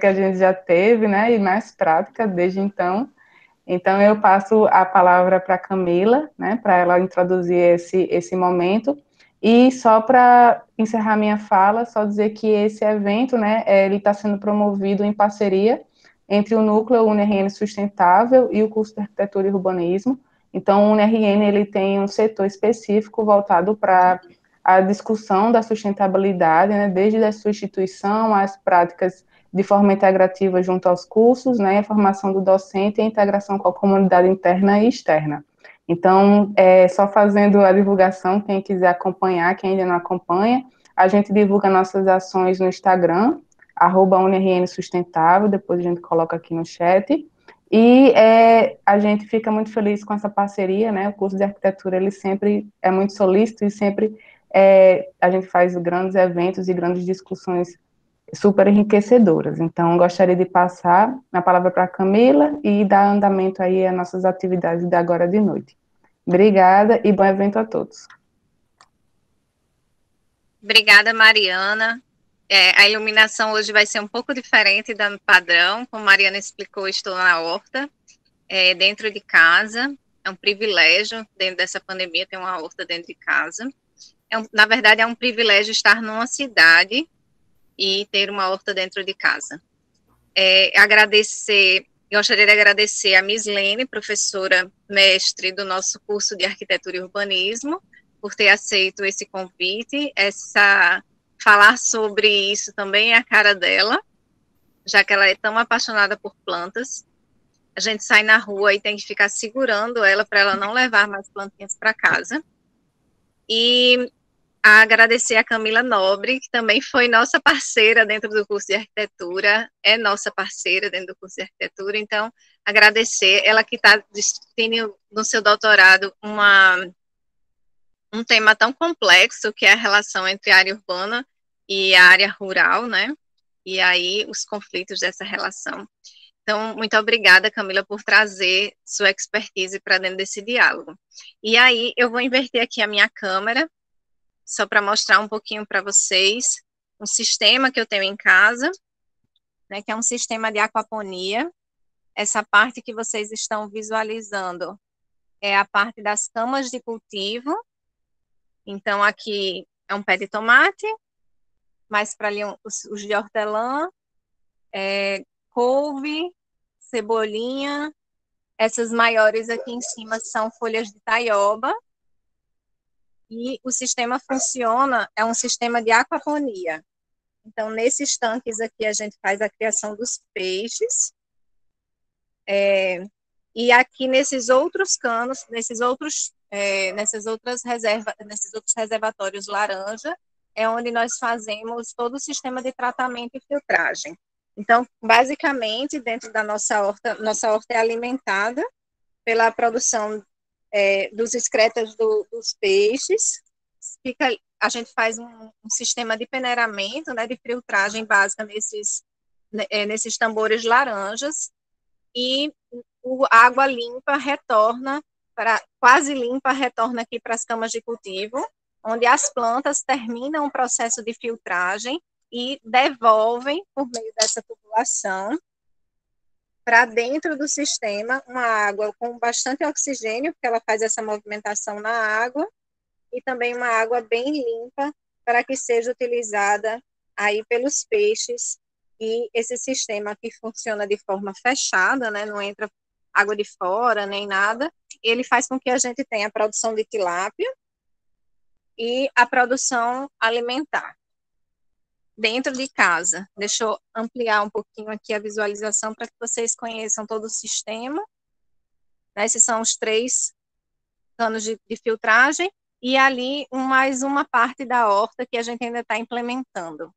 que a gente já teve, né, e mais prática desde então. Então, eu passo a palavra para a Camila, né, para ela introduzir esse momento. E só para encerrar minha fala, só dizer que esse evento, né, ele está sendo promovido em parceria entre o Núcleo UniRN Sustentável e o curso de Arquitetura e Urbanismo. Então, o UniRN ele tem um setor específico voltado para a discussão da sustentabilidade, né, desde a sua instituição, as práticas de forma integrativa junto aos cursos, né, a formação do docente e a integração com a comunidade interna e externa. Então, só fazendo a divulgação, quem quiser acompanhar, quem ainda não acompanha, a gente divulga nossas ações no Instagram, @UniRN Sustentável, depois a gente coloca aqui no chat, e a gente fica muito feliz com essa parceria, né, o curso de arquitetura, ele sempre é muito solícito e sempre a gente faz grandes eventos e grandes discussões super enriquecedoras. Então, gostaria de passar a palavra para a Camila e dar andamento aí às nossas atividades de agora de noite. Obrigada e bom evento a todos. Obrigada, Mariana. A iluminação hoje vai ser um pouco diferente do padrão. Como a Mariana explicou, estou na horta, dentro de casa. É um privilégio, dentro dessa pandemia, ter uma horta dentro de casa. Na verdade, é um privilégio estar numa cidade e ter uma horta dentro de casa. Gostaria de agradecer a Miss Lene, professora mestre do nosso curso de Arquitetura e Urbanismo, por ter aceito esse convite. Falar sobre isso também é a cara dela, já que ela é tão apaixonada por plantas. A gente sai na rua e tem que ficar segurando ela para ela não levar mais plantinhas para casa. E agradecer a Camila Nobre, que também foi nossa parceira dentro do curso de arquitetura, é nossa parceira dentro do curso de arquitetura, então agradecer, ela que está discutindo no seu doutorado um tema tão complexo, que é a relação entre a área urbana e a área rural, né, e aí os conflitos dessa relação. Então, muito obrigada, Camila, por trazer sua expertise para dentro desse diálogo. E aí, eu vou inverter aqui a minha câmera, só para mostrar um pouquinho para vocês um sistema que eu tenho em casa, né, que é um sistema de aquaponia. Essa parte que vocês estão visualizando é a parte das camas de cultivo. Então, aqui é um pé de tomate, mais para ali os de hortelã, couve, cebolinha. Essas maiores aqui em cima são folhas de taioba. E o sistema funciona, é um sistema de aquaponia. Então, nesses tanques aqui, a gente faz a criação dos peixes. E aqui, nesses outros canos, nesses outros reservatórios laranja, é onde nós fazemos todo o sistema de tratamento e filtragem. Então, basicamente, dentro da nossa horta é alimentada pela produção dos excretas dos peixes. A gente faz um sistema de peneiramento, né, de filtragem básica nesses tambores laranjas, e a água limpa retorna, quase limpa, retorna aqui para as camas de cultivo, onde as plantas terminam o processo de filtragem e devolvem, por meio dessa tubulação, para dentro do sistema, uma água com bastante oxigênio, porque ela faz essa movimentação na água, e também uma água bem limpa, para que seja utilizada aí pelos peixes. E esse sistema que funciona de forma fechada, né, não entra água de fora, nem nada, ele faz com que a gente tenha a produção de tilápia e a produção alimentar dentro de casa. Deixa eu ampliar um pouquinho aqui a visualização para que vocês conheçam todo o sistema. Esses são os 3 canos de filtragem, e ali mais uma parte da horta que a gente ainda está implementando.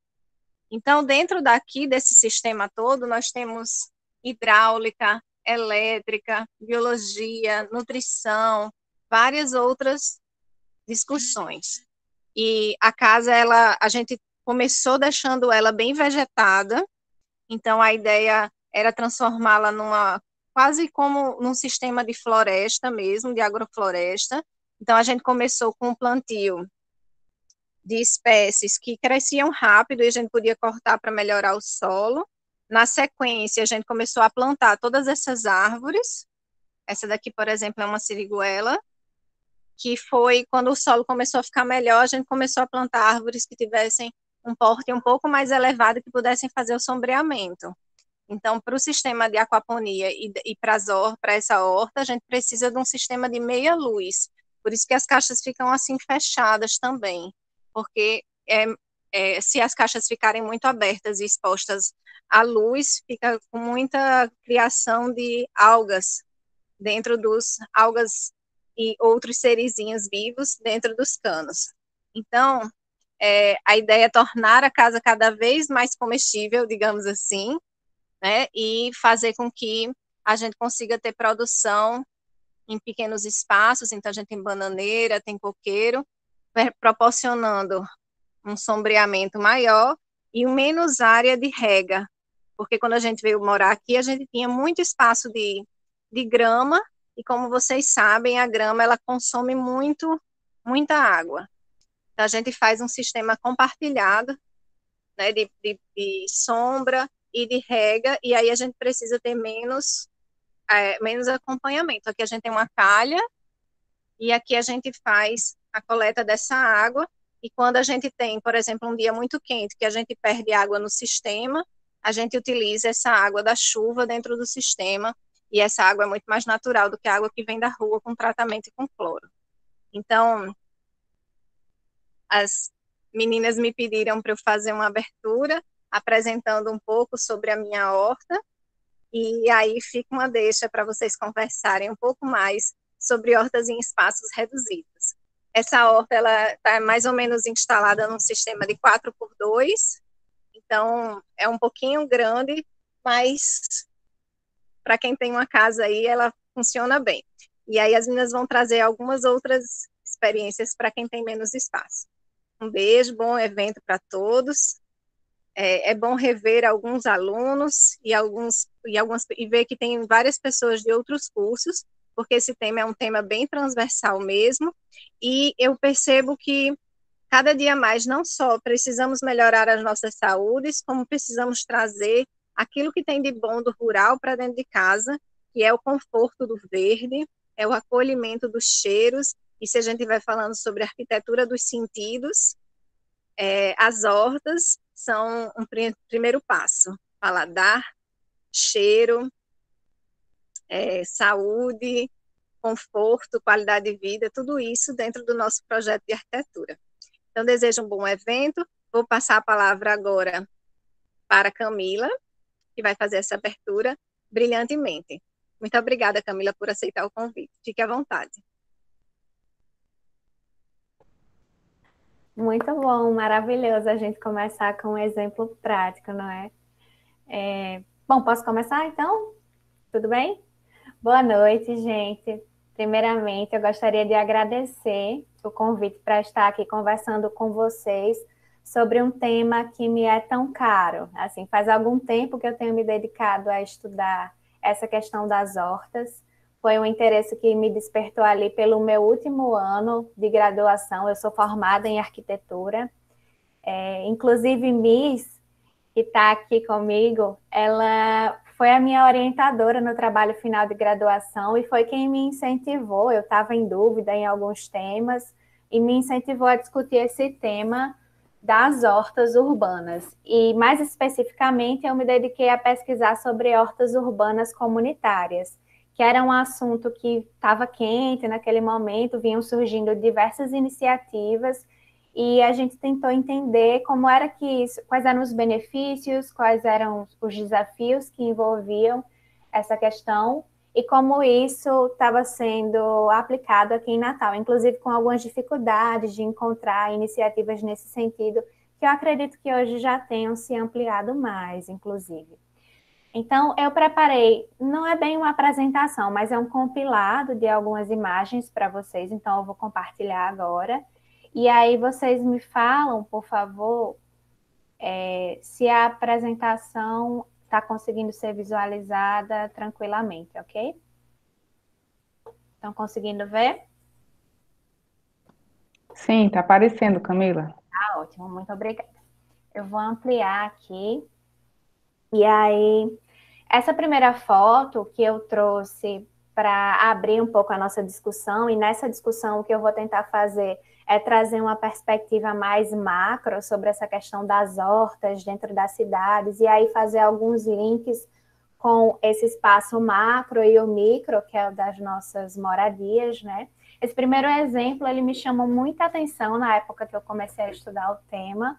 Então, dentro desse sistema todo, nós temos hidráulica, elétrica, biologia, nutrição, várias outras discussões. E a casa, a gente começou deixando ela bem vegetada, então a ideia era transformá-la quase como num sistema de floresta mesmo, de agrofloresta. Então a gente começou com um plantio de espécies que cresciam rápido e a gente podia cortar para melhorar o solo. Na sequência, a gente começou a plantar todas essas árvores. Essa daqui, por exemplo, é uma siriguela, que foi quando o solo começou a ficar melhor, a gente começou a plantar árvores que tivessem um porte um pouco mais elevado, que pudessem fazer o sombreamento. Então, para o sistema de aquaponia e para essa horta, a gente precisa de um sistema de meia luz. Por isso que as caixas ficam assim fechadas também, porque se as caixas ficarem muito abertas e expostas à luz, fica com muita criação de algas dentro dos algas e outros serizinhos vivos dentro dos canos. Então, a ideia é tornar a casa cada vez mais comestível, digamos assim, né, e fazer com que a gente consiga ter produção em pequenos espaços. Então, a gente tem bananeira, tem coqueiro, proporcionando um sombreamento maior e menos área de rega, porque quando a gente veio morar aqui, a gente tinha muito espaço de grama, e como vocês sabem, a grama ela consome muita água. Então, a gente faz um sistema compartilhado, né, de sombra e de rega, e aí a gente precisa ter menos acompanhamento. Aqui a gente tem uma calha, e aqui a gente faz a coleta dessa água, e quando a gente tem, por exemplo, um dia muito quente, que a gente perde água no sistema, a gente utiliza essa água da chuva dentro do sistema, e essa água é muito mais natural do que a água que vem da rua com tratamento e com cloro. Então, as meninas me pediram para eu fazer uma abertura, apresentando um pouco sobre a minha horta, e aí fica uma deixa para vocês conversarem um pouco mais sobre hortas em espaços reduzidos. Essa horta ela está mais ou menos instalada num sistema de 4x2, então é um pouquinho grande, mas para quem tem uma casa aí, ela funciona bem. E aí as meninas vão trazer algumas outras experiências para quem tem menos espaço. Um beijo, bom evento para todos. É bom rever alguns alunos e ver que tem várias pessoas de outros cursos, porque esse tema é um tema bem transversal mesmo, e eu percebo que cada dia mais não só precisamos melhorar as nossas saúdes, como precisamos trazer aquilo que tem de bom do rural para dentro de casa, que é o conforto do verde, é o acolhimento dos cheiros, e se a gente vai falando sobre arquitetura dos sentidos, as hortas são um primeiro passo: paladar, cheiro, saúde, conforto, qualidade de vida, tudo isso dentro do nosso projeto de arquitetura. Então, desejo um bom evento. Vou passar a palavra agora para a Camila, que vai fazer essa abertura brilhantemente. Muito obrigada, Camila, por aceitar o convite. Fique à vontade. Muito bom, maravilhoso a gente começar com um exemplo prático, não é? Bom, posso começar então? Tudo bem? Boa noite, gente. Primeiramente, eu gostaria de agradecer o convite para estar aqui conversando com vocês sobre um tema que me é tão caro. Assim, faz algum tempo que eu tenho me dedicado a estudar essa questão das hortas. Foi um interesse que me despertou ali pelo meu último ano de graduação. Eu sou formada em arquitetura. Inclusive, Miss, que está aqui comigo, ela foi a minha orientadora no trabalho final de graduação e foi quem me incentivou. Eu estava em dúvida em alguns temas e me incentivou a discutir esse tema das hortas urbanas. E, mais especificamente, eu me dediquei a pesquisar sobre hortas urbanas comunitárias, que era um assunto que estava quente naquele momento, vinham surgindo diversas iniciativas e a gente tentou entender como era que isso, quais eram os benefícios, quais eram os desafios que envolviam essa questão e como isso estava sendo aplicado aqui em Natal, inclusive com algumas dificuldades de encontrar iniciativas nesse sentido, que eu acredito que hoje já tenham se ampliado mais, inclusive. Então, eu preparei, não é bem uma apresentação, mas é um compilado de algumas imagens para vocês, então eu vou compartilhar agora. E aí vocês me falam, por favor, se a apresentação está conseguindo ser visualizada tranquilamente, ok? Estão conseguindo ver? Sim, está aparecendo, Camila. Tá ótimo, muito obrigada. Eu vou ampliar aqui E aí, essa primeira foto que eu trouxe para abrir um pouco a nossa discussão, e nessa discussão o que eu vou tentar fazer é trazer uma perspectiva mais macro sobre essa questão das hortas dentro das cidades, e aí fazer alguns links com esse espaço macro e o micro, que é o das nossas moradias, né? Esse primeiro exemplo, ele me chamou muita atenção na época que eu comecei a estudar o tema,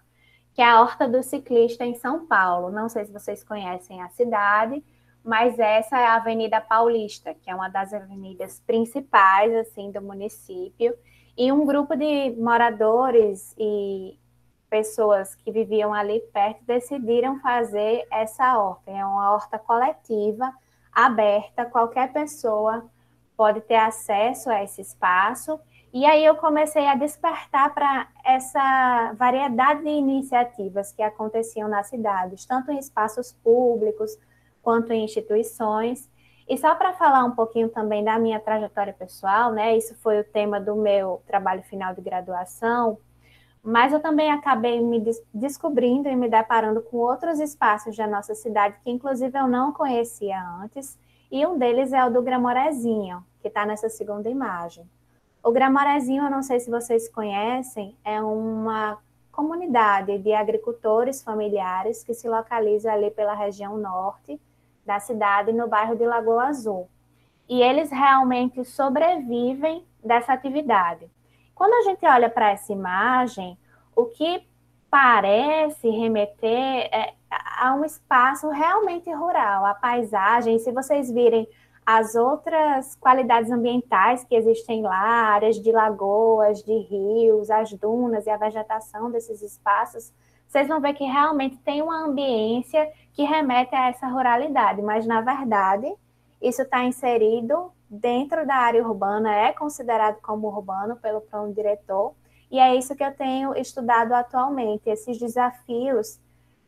que é a Horta do Ciclista em São Paulo. Não sei se vocês conhecem a cidade, mas essa é a Avenida Paulista, que é uma das avenidas principais assim do município, e um grupo de moradores e pessoas que viviam ali perto decidiram fazer essa horta. É uma horta coletiva, aberta, qualquer pessoa pode ter acesso a esse espaço. E aí eu comecei a despertar para essa variedade de iniciativas que aconteciam nas cidades, tanto em espaços públicos quanto em instituições. E só para falar um pouquinho também da minha trajetória pessoal, né? Isso foi o tema do meu trabalho final de graduação, mas eu também acabei me descobrindo e me deparando com outros espaços da nossa cidade que, inclusive, eu não conhecia antes, e um deles é o do Gramorezinho, que está nessa segunda imagem. O Gramorezinho, eu não sei se vocês conhecem, é uma comunidade de agricultores familiares que se localiza ali pela região norte da cidade, no bairro de Lagoa Azul. E eles realmente sobrevivem dessa atividade. Quando a gente olha para essa imagem, o que parece remeter a um espaço realmente rural, a paisagem. Se vocês virem as outras qualidades ambientais que existem lá, áreas de lagoas, de rios, as dunas e a vegetação desses espaços, vocês vão ver que realmente tem uma ambiência que remete a essa ruralidade, mas na verdade isso está inserido dentro da área urbana, é considerado como urbano pelo plano diretor, e é isso que eu tenho estudado atualmente, esses desafios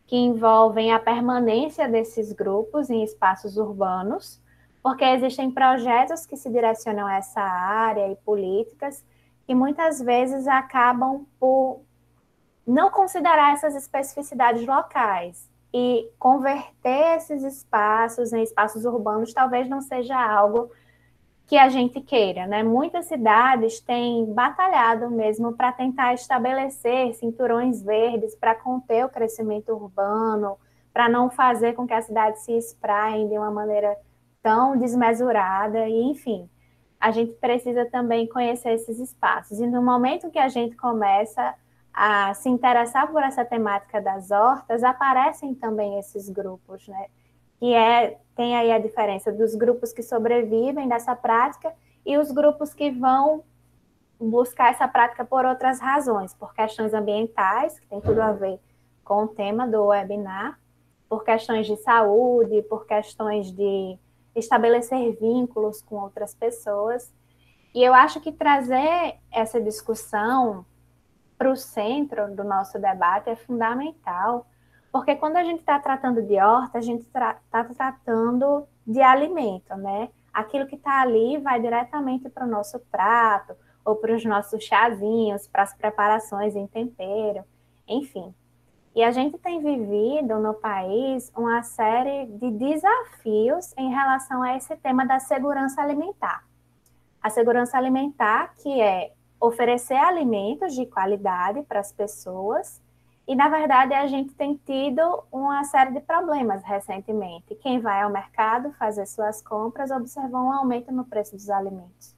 que envolvem a permanência desses grupos em espaços urbanos, porque existem projetos que se direcionam a essa área e políticas que muitas vezes acabam por não considerar essas especificidades locais. E converter esses espaços em espaços urbanos talvez não seja algo que a gente queira, né? Muitas cidades têm batalhado mesmo para tentar estabelecer cinturões verdes para conter o crescimento urbano, para não fazer com que a cidade se espraie de uma maneira tão desmesurada, e enfim, a gente precisa também conhecer esses espaços. E no momento que a gente começa a se interessar por essa temática das hortas, aparecem também esses grupos, né? Tem aí a diferença dos grupos que sobrevivem dessa prática e os grupos que vão buscar essa prática por outras razões, por questões ambientais, que tem tudo a ver com o tema do webinar, por questões de saúde, por questões de estabelecer vínculos com outras pessoas. E eu acho que trazer essa discussão para o centro do nosso debate é fundamental, porque quando a gente está tratando de horta, a gente está tratando de alimento, né? Aquilo que está ali vai diretamente para o nosso prato, ou para os nossos chazinhos, para as preparações em tempero, enfim. E a gente tem vivido no país uma série de desafios em relação a esse tema da segurança alimentar. A segurança alimentar, que é oferecer alimentos de qualidade para as pessoas, e, na verdade, a gente tem tido uma série de problemas recentemente. Quem vai ao mercado fazer suas compras observou um aumento no preço dos alimentos,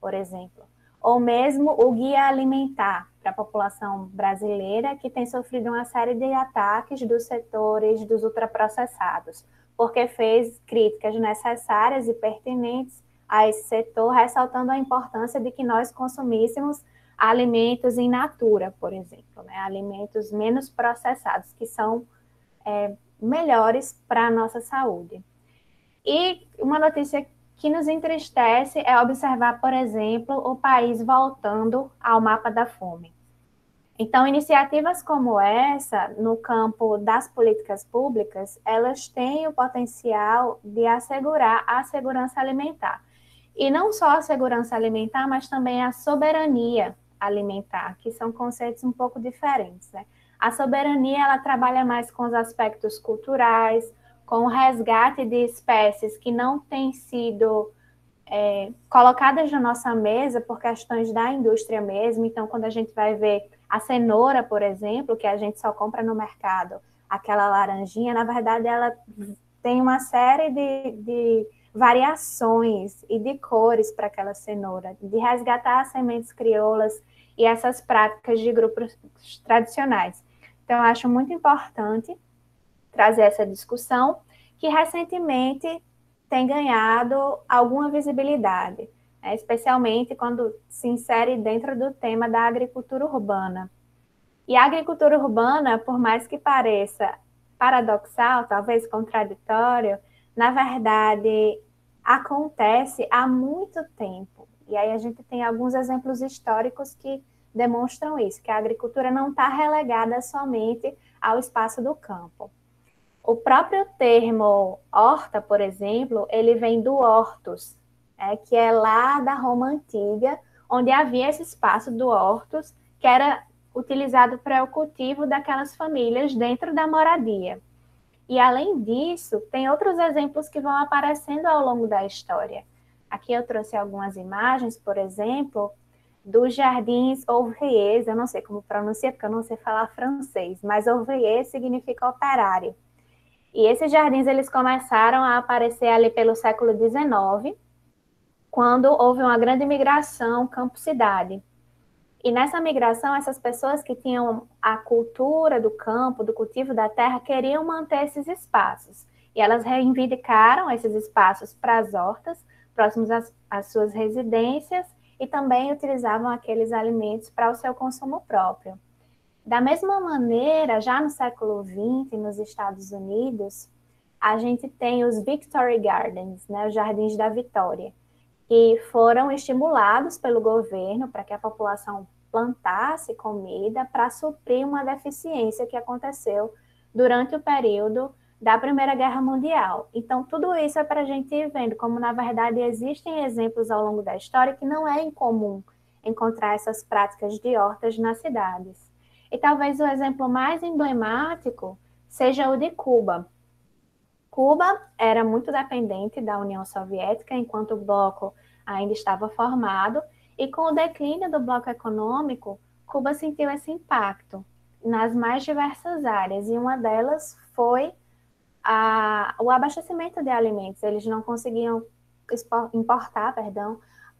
por exemplo. Ou mesmo o guia alimentar para a população brasileira, que tem sofrido uma série de ataques dos setores dos ultraprocessados, porque fez críticas necessárias e pertinentes a esse setor, ressaltando a importância de que nós consumíssemos alimentos in natura, por exemplo, né? Alimentos menos processados, que são melhores para a nossa saúde. E uma notícia que nos entristece é observar, por exemplo, o país voltando ao mapa da fome. Então, iniciativas como essa, no campo das políticas públicas, elas têm o potencial de assegurar a segurança alimentar. E não só a segurança alimentar, mas também a soberania alimentar, que são conceitos um pouco diferentes, né? A soberania, ela trabalha mais com os aspectos culturais, com o resgate de espécies que não têm sido colocadas na nossa mesa por questões da indústria mesmo. Então, quando a gente vai ver a cenoura, por exemplo, que a gente só compra no mercado, aquela laranjinha, na verdade, ela tem uma série de variações e de cores para aquela cenoura, de resgatar as sementes crioulas e essas práticas de grupos tradicionais. Então, eu acho muito importante trazer essa discussão, que recentemente tem ganhado alguma visibilidade, né? Especialmente quando se insere dentro do tema da agricultura urbana. E a agricultura urbana, por mais que pareça paradoxal, talvez contraditório, na verdade acontece há muito tempo. E aí a gente tem alguns exemplos históricos que demonstram isso, que a agricultura não está relegada somente ao espaço do campo. O próprio termo horta, por exemplo, ele vem do hortus, que é lá da Roma Antiga, onde havia esse espaço do hortus, que era utilizado para o cultivo daquelas famílias dentro da moradia. E, além disso, tem outros exemplos que vão aparecendo ao longo da história. Aqui eu trouxe algumas imagens, por exemplo, dos jardins ouvriers, eu não sei como pronuncia, porque eu não sei falar francês, mas ouvrier significa operário. E esses jardins, eles começaram a aparecer ali pelo século XIX, quando houve uma grande migração campo-cidade. E nessa migração, essas pessoas que tinham a cultura do campo, do cultivo da terra, queriam manter esses espaços. E elas reivindicaram esses espaços para as hortas, próximos às suas residências, e também utilizavam aqueles alimentos para o seu consumo próprio. Da mesma maneira, já no século XX, nos Estados Unidos, a gente tem os Victory Gardens, né, os Jardins da Vitória, que foram estimulados pelo governo para que a população plantasse comida para suprir uma deficiência que aconteceu durante o período da Primeira Guerra Mundial. Então, tudo isso é para a gente ir vendo como, na verdade, existem exemplos ao longo da história que não é incomum encontrar essas práticas de hortas nas cidades. E talvez o exemplo mais emblemático seja o de Cuba. Cuba era muito dependente da União Soviética, enquanto o bloco ainda estava formado, e com o declínio do bloco econômico, Cuba sentiu esse impacto nas mais diversas áreas, e uma delas foi o abastecimento de alimentos. Eles não conseguiam importar,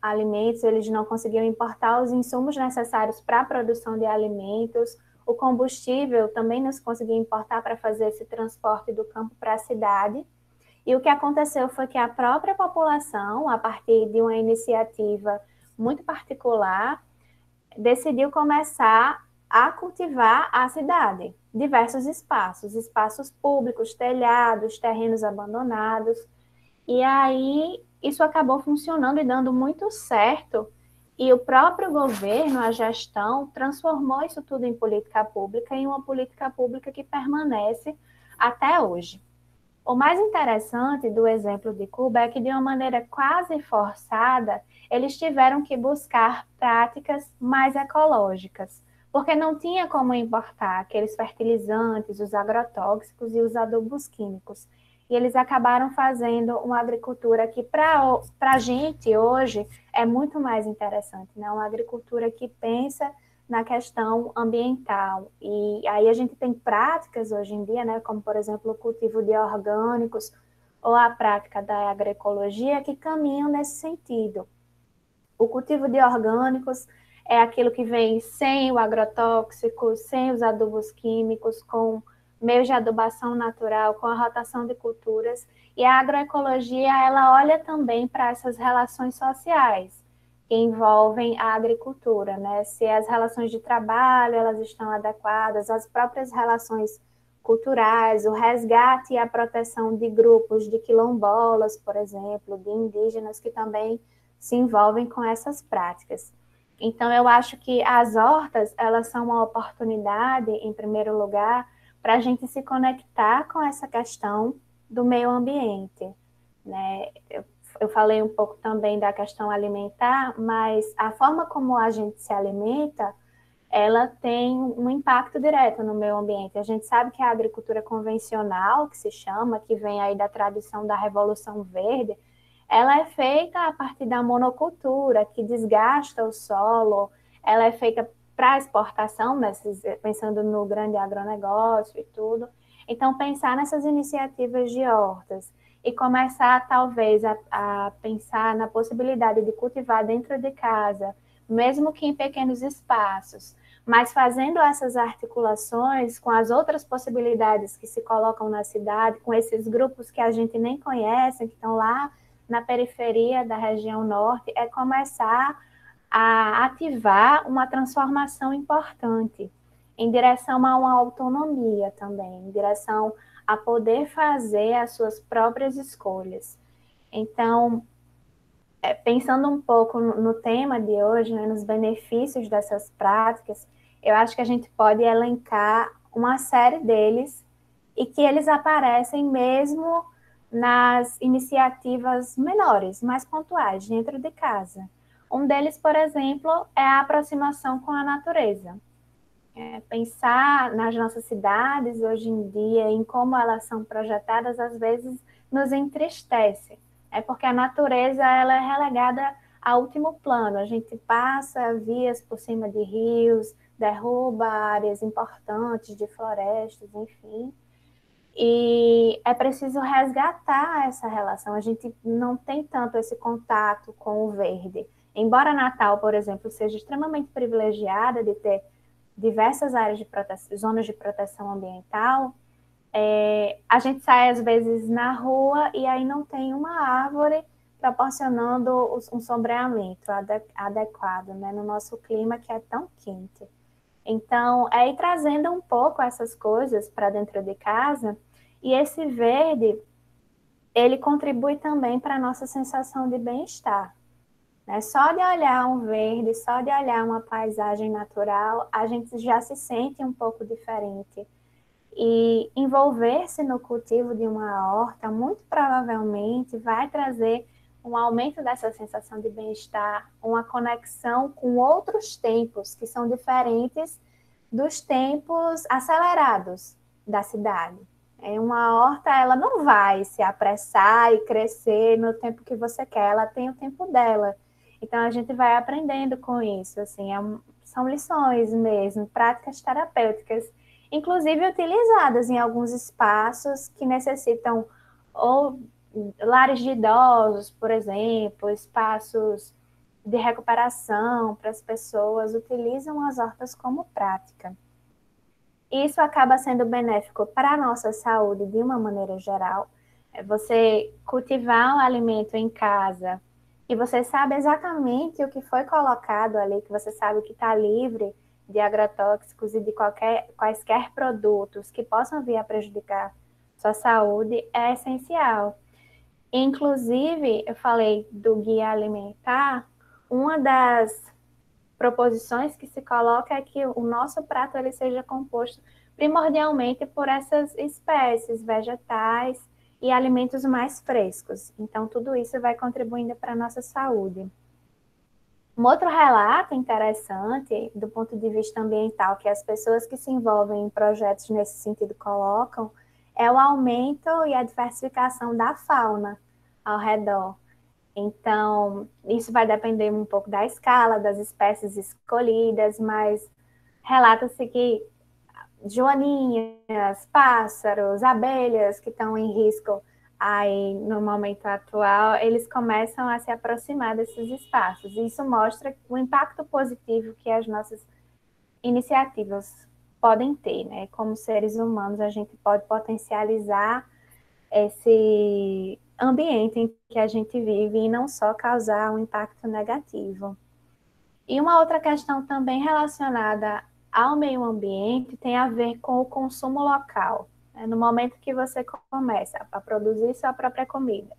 alimentos, eles não conseguiam importar os insumos necessários para a produção de alimentos, o combustível também não se conseguia importar para fazer esse transporte do campo para a cidade. E o que aconteceu foi que a própria população, a partir de uma iniciativa muito particular, decidiu começar a cultivar a cidade, diversos espaços públicos, telhados, terrenos abandonados. E aí isso acabou funcionando e dando muito certo, e o próprio governo, a gestão, transformou isso tudo em política pública, em uma política pública que permanece até hoje. O mais interessante do exemplo de Cuba é que, de uma maneira quase forçada, eles tiveram que buscar práticas mais ecológicas, porque não tinha como importar aqueles fertilizantes, os agrotóxicos e os adubos químicos. E eles acabaram fazendo uma agricultura que, para a gente hoje, é muito mais interessante, né? Uma agricultura que pensa na questão ambiental. E aí a gente tem práticas hoje em dia, né, como, por exemplo, o cultivo de orgânicos ou a prática da agroecologia, que caminham nesse sentido. O cultivo de orgânicos é aquilo que vem sem o agrotóxico, sem os adubos químicos, com meios de adubação natural, com a rotação de culturas. E a agroecologia, ela olha também para essas relações sociais que envolvem a agricultura, né? Se as relações de trabalho, elas estão adequadas, as próprias relações culturais, o resgate e a proteção de grupos de quilombolas, por exemplo, de indígenas que também se envolvem com essas práticas. Então, eu acho que as hortas, elas são uma oportunidade, em primeiro lugar, para a gente se conectar com essa questão do meio ambiente, né? Eu falei um pouco também da questão alimentar, mas a forma como a gente se alimenta ela tem um impacto direto no meio ambiente. A gente sabe que a agricultura convencional, que se chama, que vem aí da tradição da Revolução Verde, ela é feita a partir da monocultura, que desgasta o solo, ela é feita para exportação, pensando no grande agronegócio e tudo. Então, pensar nessas iniciativas de hortas e começar, talvez, a pensar na possibilidade de cultivar dentro de casa, mesmo que em pequenos espaços, mas fazendo essas articulações com as outras possibilidades que se colocam na cidade, com esses grupos que a gente nem conhece, que estão lá na periferia da região norte, é começar a ativar uma transformação importante em direção a uma autonomia também, em direção a poder fazer as suas próprias escolhas. Então, pensando um pouco no tema de hoje, né, nos benefícios dessas práticas, eu acho que a gente pode elencar uma série deles e que eles aparecem mesmo nas iniciativas menores, mais pontuais, dentro de casa. Um deles, por exemplo, é a aproximação com a natureza. Pensar nas nossas cidades hoje em dia, em como elas são projetadas, às vezes nos entristece. É porque a natureza ela é relegada a último plano. A gente passa vias por cima de rios, derruba áreas importantes de florestas, enfim. E é preciso resgatar essa relação. A gente não tem tanto esse contato com o verde. Embora Natal, por exemplo, seja extremamente privilegiada de ter diversas áreas de proteção, zonas de proteção ambiental, a gente sai às vezes na rua e aí não tem uma árvore proporcionando um sombreamento adequado, né, no nosso clima que é tão quente. Então, é ir trazendo um pouco essas coisas para dentro de casa, e esse verde, ele contribui também para a nossa sensação de bem-estar. Né? Só de olhar um verde, só de olhar uma paisagem natural, a gente já se sente um pouco diferente. E envolver-se no cultivo de uma horta, muito provavelmente, vai trazer um aumento dessa sensação de bem-estar, uma conexão com outros tempos que são diferentes dos tempos acelerados da cidade. Uma horta, ela não vai se apressar e crescer no tempo que você quer, ela tem o tempo dela. Então, a gente vai aprendendo com isso, assim, são lições mesmo, práticas terapêuticas, inclusive utilizadas em alguns espaços que necessitam ou lares de idosos, por exemplo, espaços de recuperação para as pessoas, utilizam as hortas como prática. Isso acaba sendo benéfico para a nossa saúde de uma maneira geral. Você cultivar um alimento em casa e você sabe exatamente o que foi colocado ali, que você sabe que está livre de agrotóxicos e de quaisquer produtos que possam vir a prejudicar sua saúde, é essencial. Inclusive, eu falei do guia alimentar, uma das proposições que se coloca é que o nosso prato ele seja composto primordialmente por essas espécies vegetais e alimentos mais frescos. Então, tudo isso vai contribuindo para a nossa saúde. Um outro relato interessante, do ponto de vista ambiental, que as pessoas que se envolvem em projetos nesse sentido colocam, é o aumento e a diversificação da fauna ao redor. Então, isso vai depender um pouco da escala, das espécies escolhidas, mas relata-se que joaninhas, pássaros, abelhas que estão em risco aí no momento atual, eles começam a se aproximar desses espaços. E isso mostra o impacto positivo que as nossas iniciativas podem ter, né? Como seres humanos, a gente pode potencializar esse ambiente em que a gente vive e não só causar um impacto negativo. E uma outra questão também relacionada ao meio ambiente tem a ver com o consumo local. No momento que você começa a produzir sua própria comida,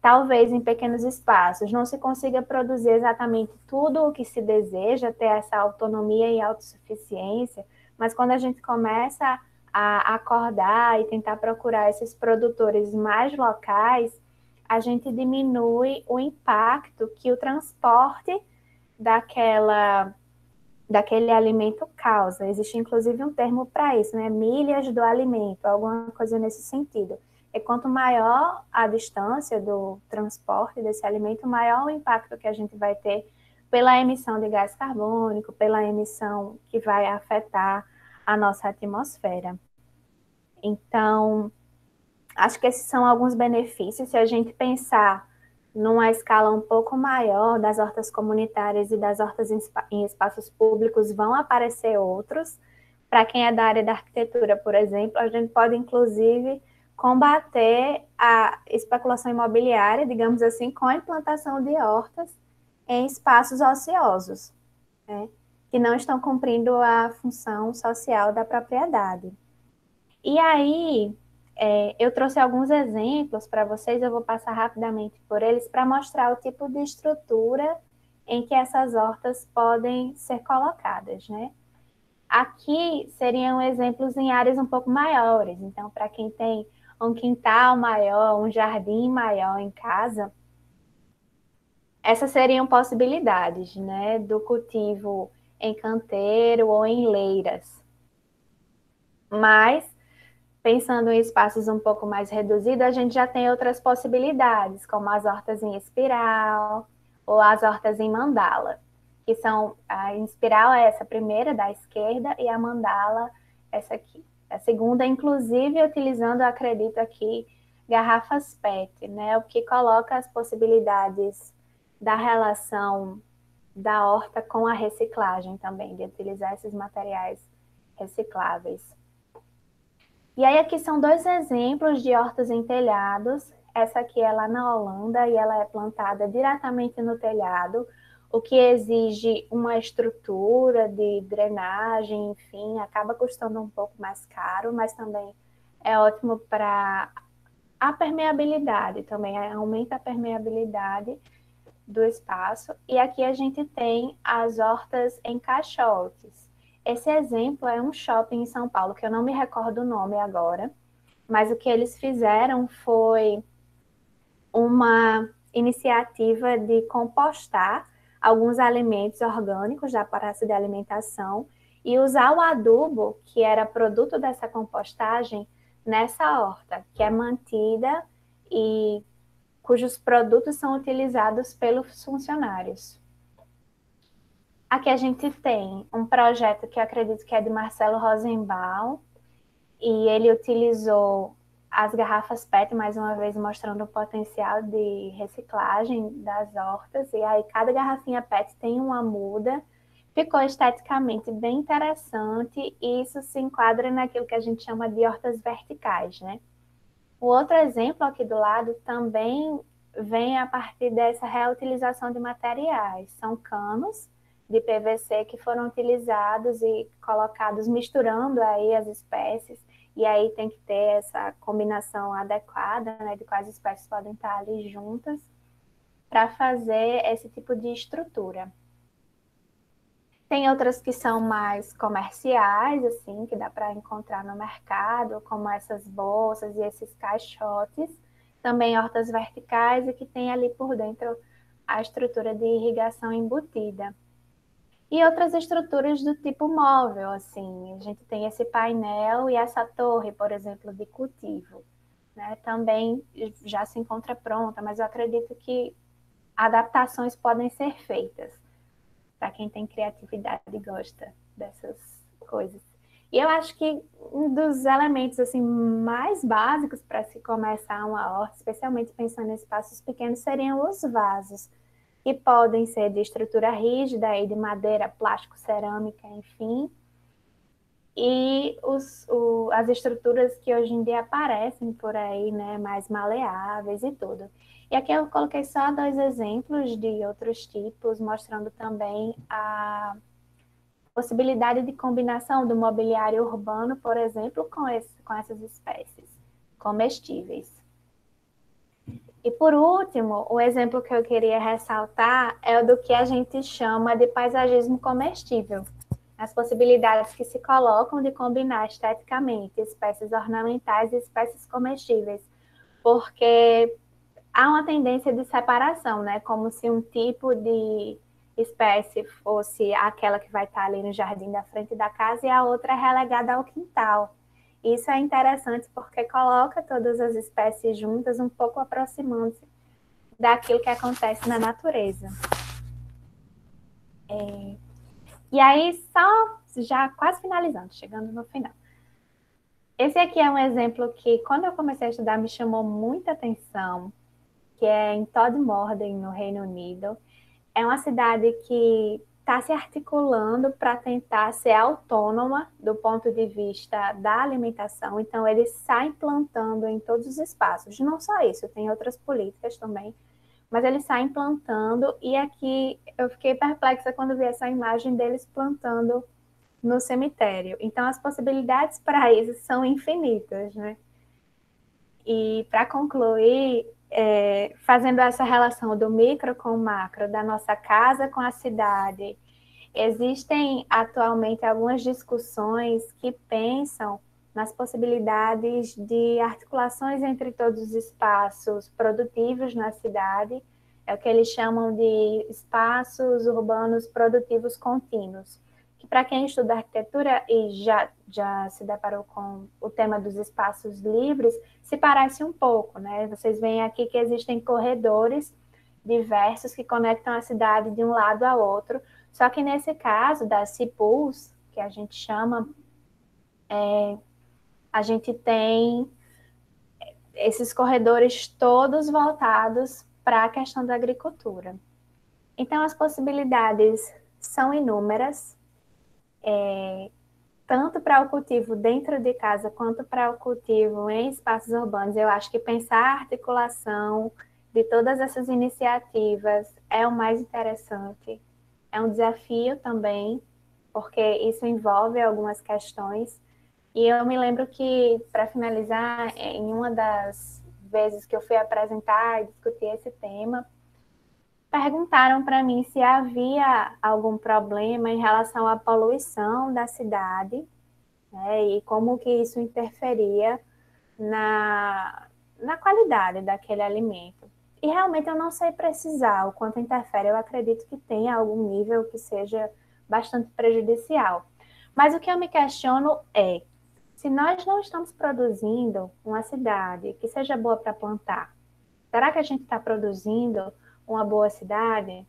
talvez em pequenos espaços não se consiga produzir exatamente tudo o que se deseja, ter essa autonomia e autossuficiência, mas quando a gente começa a acordar e tentar procurar esses produtores mais locais, a gente diminui o impacto que o transporte daquele alimento causa. Existe, inclusive, um termo para isso, né? Milhas do alimento, alguma coisa nesse sentido. E quanto maior a distância do transporte desse alimento, maior o impacto que a gente vai ter pela emissão de gás carbônico, pela emissão que vai afetar a nossa atmosfera. Então, acho que esses são alguns benefícios. Se a gente pensar numa escala um pouco maior das hortas comunitárias e das hortas em espaços públicos, vão aparecer outros. Para quem é da área da arquitetura, por exemplo, a gente pode, inclusive, combater a especulação imobiliária, digamos assim, com a implantação de hortas em espaços ociosos, né, que não estão cumprindo a função social da propriedade. E aí, eu trouxe alguns exemplos para vocês, eu vou passar rapidamente por eles para mostrar o tipo de estrutura em que essas hortas podem ser colocadas, né? Aqui seriam exemplos em áreas um pouco maiores, então para quem tem um quintal maior, um jardim maior em casa, essas seriam possibilidades, né, do cultivo em canteiro ou em leiras. Mas pensando em espaços um pouco mais reduzidos, a gente já tem outras possibilidades, como as hortas em espiral ou as hortas em mandala, que são, a em espiral é essa primeira da esquerda e a mandala essa aqui. A segunda, inclusive, utilizando, acredito aqui, garrafas PET, né? O que coloca as possibilidades da relação da horta com a reciclagem também, de utilizar esses materiais recicláveis. E aí aqui são dois exemplos de hortas em telhados. Essa aqui é lá na Holanda e ela é plantada diretamente no telhado, o que exige uma estrutura de drenagem, enfim, acaba custando um pouco mais caro, mas também é ótimo para a permeabilidade também, aumenta a permeabilidade do espaço. E aqui a gente tem as hortas em caixotes. Esse exemplo é um shopping em São Paulo, que eu não me recordo o nome agora, mas o que eles fizeram foi uma iniciativa de compostar alguns alimentos orgânicos da praça de alimentação e usar o adubo, que era produto dessa compostagem, nessa horta, que é mantida e cujos produtos são utilizados pelos funcionários. Aqui a gente tem um projeto que eu acredito que é de Marcelo Rosenbaum, e ele utilizou as garrafas PET, mais uma vez mostrando o potencial de reciclagem das hortas, e aí cada garrafinha PET tem uma muda, ficou esteticamente bem interessante, e isso se enquadra naquilo que a gente chama de hortas verticais, né? O outro exemplo aqui do lado também vem a partir dessa reutilização de materiais, são canos de PVC que foram utilizados e colocados misturando aí as espécies, e aí tem que ter essa combinação adequada, né, de quais espécies podem estar ali juntas para fazer esse tipo de estrutura. Tem outras que são mais comerciais, assim, que dá para encontrar no mercado, como essas bolsas e esses caixotes, também hortas verticais e que tem ali por dentro a estrutura de irrigação embutida. E outras estruturas do tipo móvel, assim, a gente tem esse painel e essa torre, por exemplo, de cultivo, né? Também já se encontra pronta, mas eu acredito que adaptações podem ser feitas para quem tem criatividade e gosta dessas coisas. E eu acho que um dos elementos assim mais básicos para se começar uma horta, especialmente pensando em espaços pequenos, seriam os vasos, que podem ser de estrutura rígida, aí de madeira, plástico, cerâmica, enfim. E as estruturas que hoje em dia aparecem por aí, né, mais maleáveis e tudo. E aqui eu coloquei só dois exemplos de outros tipos, mostrando também a possibilidade de combinação do mobiliário urbano, por exemplo, com essas espécies comestíveis. E por último, o exemplo que eu queria ressaltar é o do que a gente chama de paisagismo comestível. As possibilidades que se colocam de combinar esteticamente espécies ornamentais e espécies comestíveis, porque há uma tendência de separação, né? Como se um tipo de espécie fosse aquela que vai estar ali no jardim da frente da casa e a outra é relegada ao quintal. Isso é interessante porque coloca todas as espécies juntas, um pouco aproximando-se daquilo que acontece na natureza. E aí, só já quase finalizando, chegando no final. Esse aqui é um exemplo que, quando eu comecei a estudar, me chamou muita atenção, que é em Todmorden, no Reino Unido. É uma cidade que está se articulando para tentar ser autônoma do ponto de vista da alimentação. Então, eles saem plantando em todos os espaços. Não só isso, tem outras políticas também, mas eles saem plantando. E aqui eu fiquei perplexa quando vi essa imagem deles plantando no cemitério. Então, as possibilidades para isso são infinitas, né? E para concluir, fazendo essa relação do micro com o macro, da nossa casa com a cidade, existem atualmente algumas discussões que pensam nas possibilidades de articulações entre todos os espaços produtivos na cidade, é o que eles chamam de espaços urbanos produtivos contínuos, que para quem estuda arquitetura e já se deparou com o tema dos espaços livres, se parece um pouco, né? Vocês veem aqui que existem corredores diversos que conectam a cidade de um lado a outro, só que nesse caso das cipools, que a gente chama, a gente tem esses corredores todos voltados para a questão da agricultura. Então, as possibilidades são inúmeras, tanto para o cultivo dentro de casa quanto para o cultivo em espaços urbanos. Eu acho que pensar a articulação de todas essas iniciativas é o mais interessante. É um desafio também, porque isso envolve algumas questões. E eu me lembro que, para finalizar, em uma das vezes que eu fui apresentar e discutir esse tema, perguntaram para mim se havia algum problema em relação à poluição da cidade, né, e como que isso interferia na qualidade daquele alimento. E realmente eu não sei precisar o quanto interfere. Eu acredito que tenha algum nível que seja bastante prejudicial. Mas o que eu me questiono é, se nós não estamos produzindo uma cidade que seja boa para plantar, será que a gente está produzindo uma boa cidade?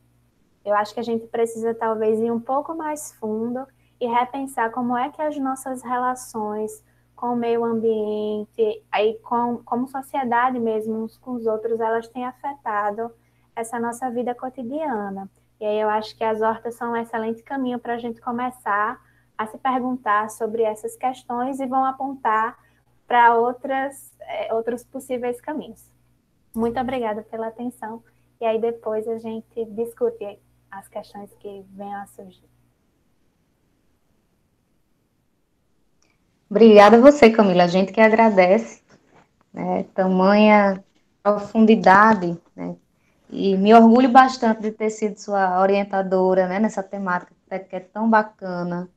Eu acho que a gente precisa talvez ir um pouco mais fundo e repensar como é que as nossas relações com o meio ambiente, aí como sociedade mesmo, uns com os outros, elas têm afetado essa nossa vida cotidiana. E aí eu acho que as hortas são um excelente caminho para a gente começar a se perguntar sobre essas questões e vão apontar para outros possíveis caminhos. Muito obrigada pela atenção. E aí depois a gente discute as questões que venham a surgir. Obrigada a você, Camila. A gente que agradece, né, tamanha profundidade, né, e me orgulho bastante de ter sido sua orientadora, né, nessa temática que é tão bacana.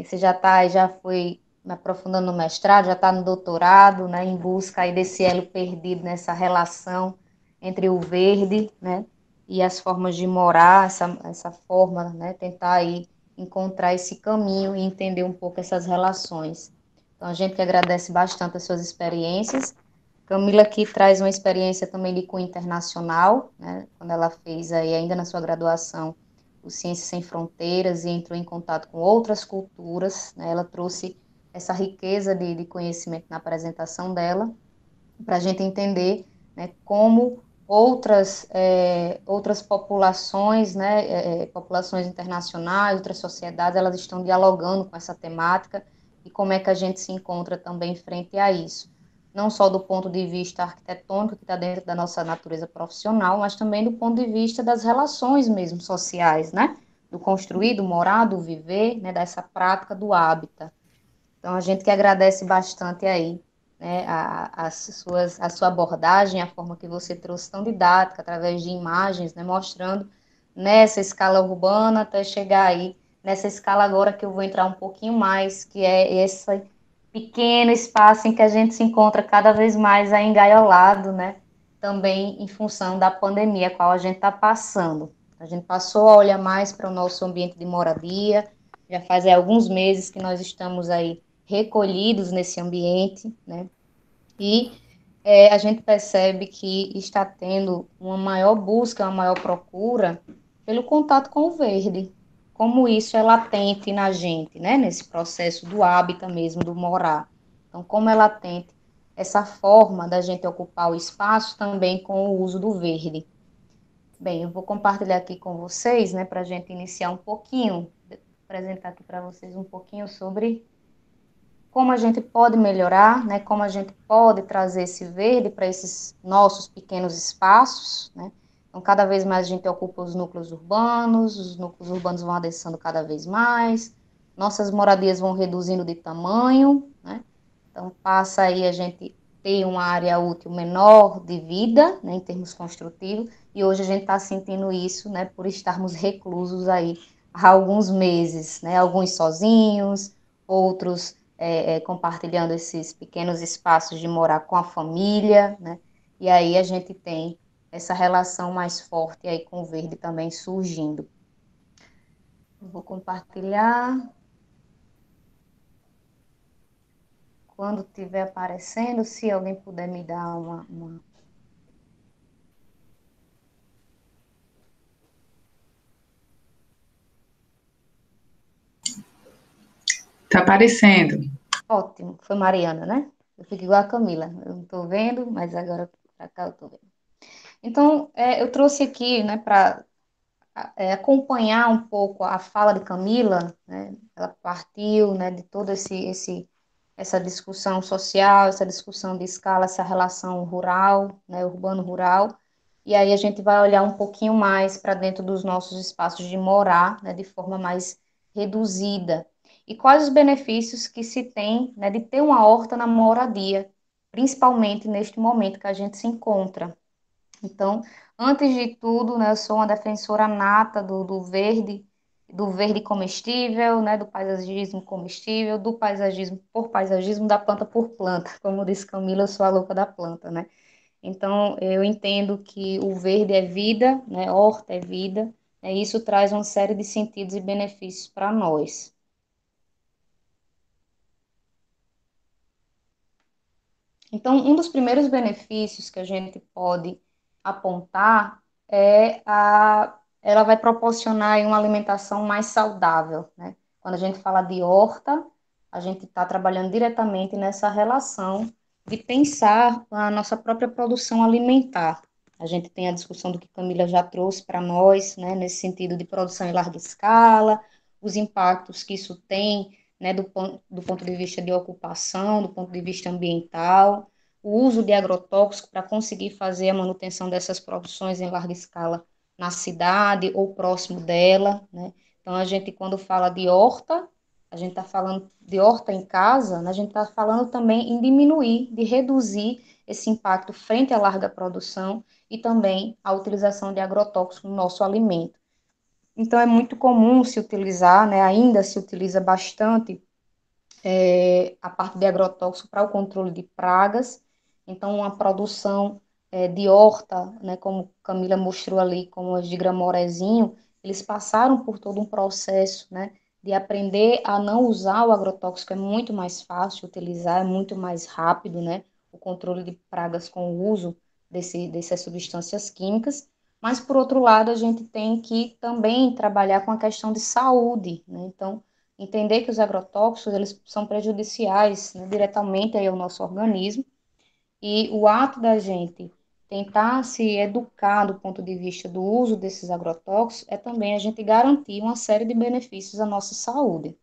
Você já foi me aprofundando no mestrado, já está no doutorado, né, em busca aí desse elo perdido nessa relação entre o verde, né, e as formas de morar, essa forma, né, tentar aí encontrar esse caminho e entender um pouco essas relações. Então, a gente que agradece bastante as suas experiências. Camila aqui traz uma experiência também de cunho internacional, né, quando ela fez aí, ainda na sua graduação, o Ciências Sem Fronteiras e entrou em contato com outras culturas, né, ela trouxe essa riqueza de conhecimento na apresentação dela, para a gente entender, né, como outras populações, né, populações internacionais, outras sociedades, elas estão dialogando com essa temática e como é que a gente se encontra também frente a isso. Não só do ponto de vista arquitetônico, que está dentro da nossa natureza profissional, mas também do ponto de vista das relações mesmo sociais, né? Do construir, do morar, do viver, né? Dessa prática do hábitat. Então, a gente que agradece bastante aí, né, a sua abordagem, a forma que você trouxe tão didática, através de imagens, né, mostrando nessa escala urbana até chegar aí, nessa escala agora que eu vou entrar um pouquinho mais, que é esse pequeno espaço em que a gente se encontra cada vez mais aí engaiolado, né, também em função da pandemia, a qual a gente está passando. A gente passou a olhar mais para o nosso ambiente de moradia, já faz alguns meses que nós estamos aí recolhidos nesse ambiente, né? E a gente percebe que está tendo uma maior busca, uma maior procura pelo contato com o verde, como isso é latente na gente, né? Nesse processo do hábitat mesmo, do morar. Então, como é latente essa forma da gente ocupar o espaço também com o uso do verde. Bem, eu vou compartilhar aqui com vocês, né, para a gente iniciar um pouquinho, apresentar aqui para vocês um pouquinho sobre como a gente pode melhorar, né, como a gente pode trazer esse verde para esses nossos pequenos espaços, né. Então, cada vez mais a gente ocupa os núcleos urbanos, os núcleos urbanos vão adensando cada vez mais, nossas moradias vão reduzindo de tamanho, né. Então, passa aí a gente ter uma área útil menor de vida, né, em termos construtivos, e hoje a gente está sentindo isso, né, por estarmos reclusos aí há alguns meses, né, alguns sozinhos, outros compartilhando esses pequenos espaços de morar com a família, né, e aí a gente tem essa relação mais forte aí com o verde também surgindo. Eu vou compartilhar. Quando estiver aparecendo, se alguém puder me dar uma... Tá aparecendo. Ótimo, foi Mariana, né? Eu fico igual a Camila, eu não estou vendo, mas agora para cá eu estou vendo. Então, eu trouxe aqui, né, para acompanhar um pouco a fala de Camila, né? Ela partiu, né, de toda essa discussão social, essa discussão de escala, essa relação rural, né, urbano-rural, e aí a gente vai olhar um pouquinho mais para dentro dos nossos espaços de morar, né, de forma mais reduzida. E quais os benefícios que se tem, né, de ter uma horta na moradia, principalmente neste momento que a gente se encontra. Então, antes de tudo, né, eu sou uma defensora nata do verde comestível, né, do paisagismo comestível, do paisagismo por paisagismo, da planta por planta. Como disse Camila, eu sou a louca da planta, né? Então, eu entendo que o verde é vida, né, horta é vida, e isso traz uma série de sentidos e benefícios para nós. Então, um dos primeiros benefícios que a gente pode apontar ela vai proporcionar uma alimentação mais saudável, né? Quando a gente fala de horta, a gente está trabalhando diretamente nessa relação de pensar a nossa própria produção alimentar. A gente tem a discussão do que Camila já trouxe para nós, né, nesse sentido de produção em larga escala, os impactos que isso tem, né, do ponto de vista de ocupação, do ponto de vista ambiental, o uso de agrotóxicos para conseguir fazer a manutenção dessas produções em larga escala na cidade ou próximo dela, né? Então, a gente, quando fala de horta, a gente está falando de horta em casa, né? A gente está falando também em diminuir, de reduzir esse impacto frente à larga produção e também a utilização de agrotóxicos no nosso alimento. Então, é muito comum se utilizar, né? Ainda se utiliza bastante a parte de agrotóxico para o controle de pragas. Então, uma produção de horta, né, como Camila mostrou ali, como as de Gramorezinho, eles passaram por todo um processo, né, de aprender a não usar o agrotóxico. É muito mais fácil utilizar, é muito mais rápido, né, o controle de pragas com o uso dessas substâncias químicas. Mas, por outro lado, a gente tem que também trabalhar com a questão de saúde, né? Então, entender que os agrotóxicos eles são prejudiciais, né, diretamente aí ao nosso organismo, e o ato da gente tentar se educar do ponto de vista do uso desses agrotóxicos é também a gente garantir uma série de benefícios à nossa saúde.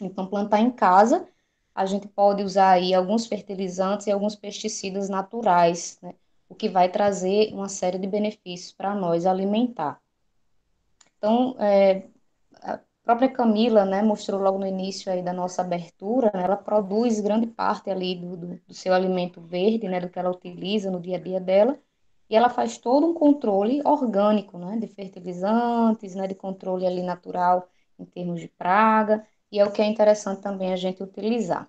Então, plantar em casa, a gente pode usar aí alguns fertilizantes e alguns pesticidas naturais, né, o que vai trazer uma série de benefícios para nós alimentar. Então, a própria Camila, né, mostrou logo no início aí da nossa abertura, né, ela produz grande parte ali do seu alimento verde, né, do que ela utiliza no dia a dia dela, e ela faz todo um controle orgânico, né, de fertilizantes, né, de controle ali natural em termos de praga, e é o que é interessante também a gente utilizar.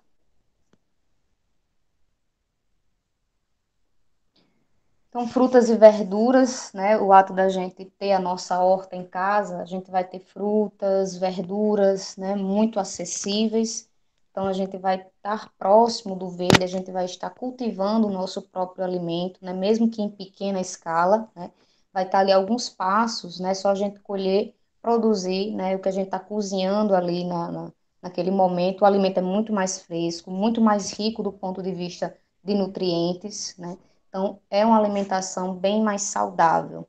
Então, frutas e verduras, né? O ato da gente ter a nossa horta em casa, a gente vai ter frutas, verduras, né? Muito acessíveis. Então, a gente vai estar próximo do verde, a gente vai estar cultivando o nosso próprio alimento, né? Mesmo que em pequena escala, né? Vai estar ali alguns passos, né? Só a gente colher, produzir, né? O que a gente está cozinhando ali naquele momento. O alimento é muito mais fresco, muito mais rico do ponto de vista de nutrientes, né? Então, é uma alimentação bem mais saudável.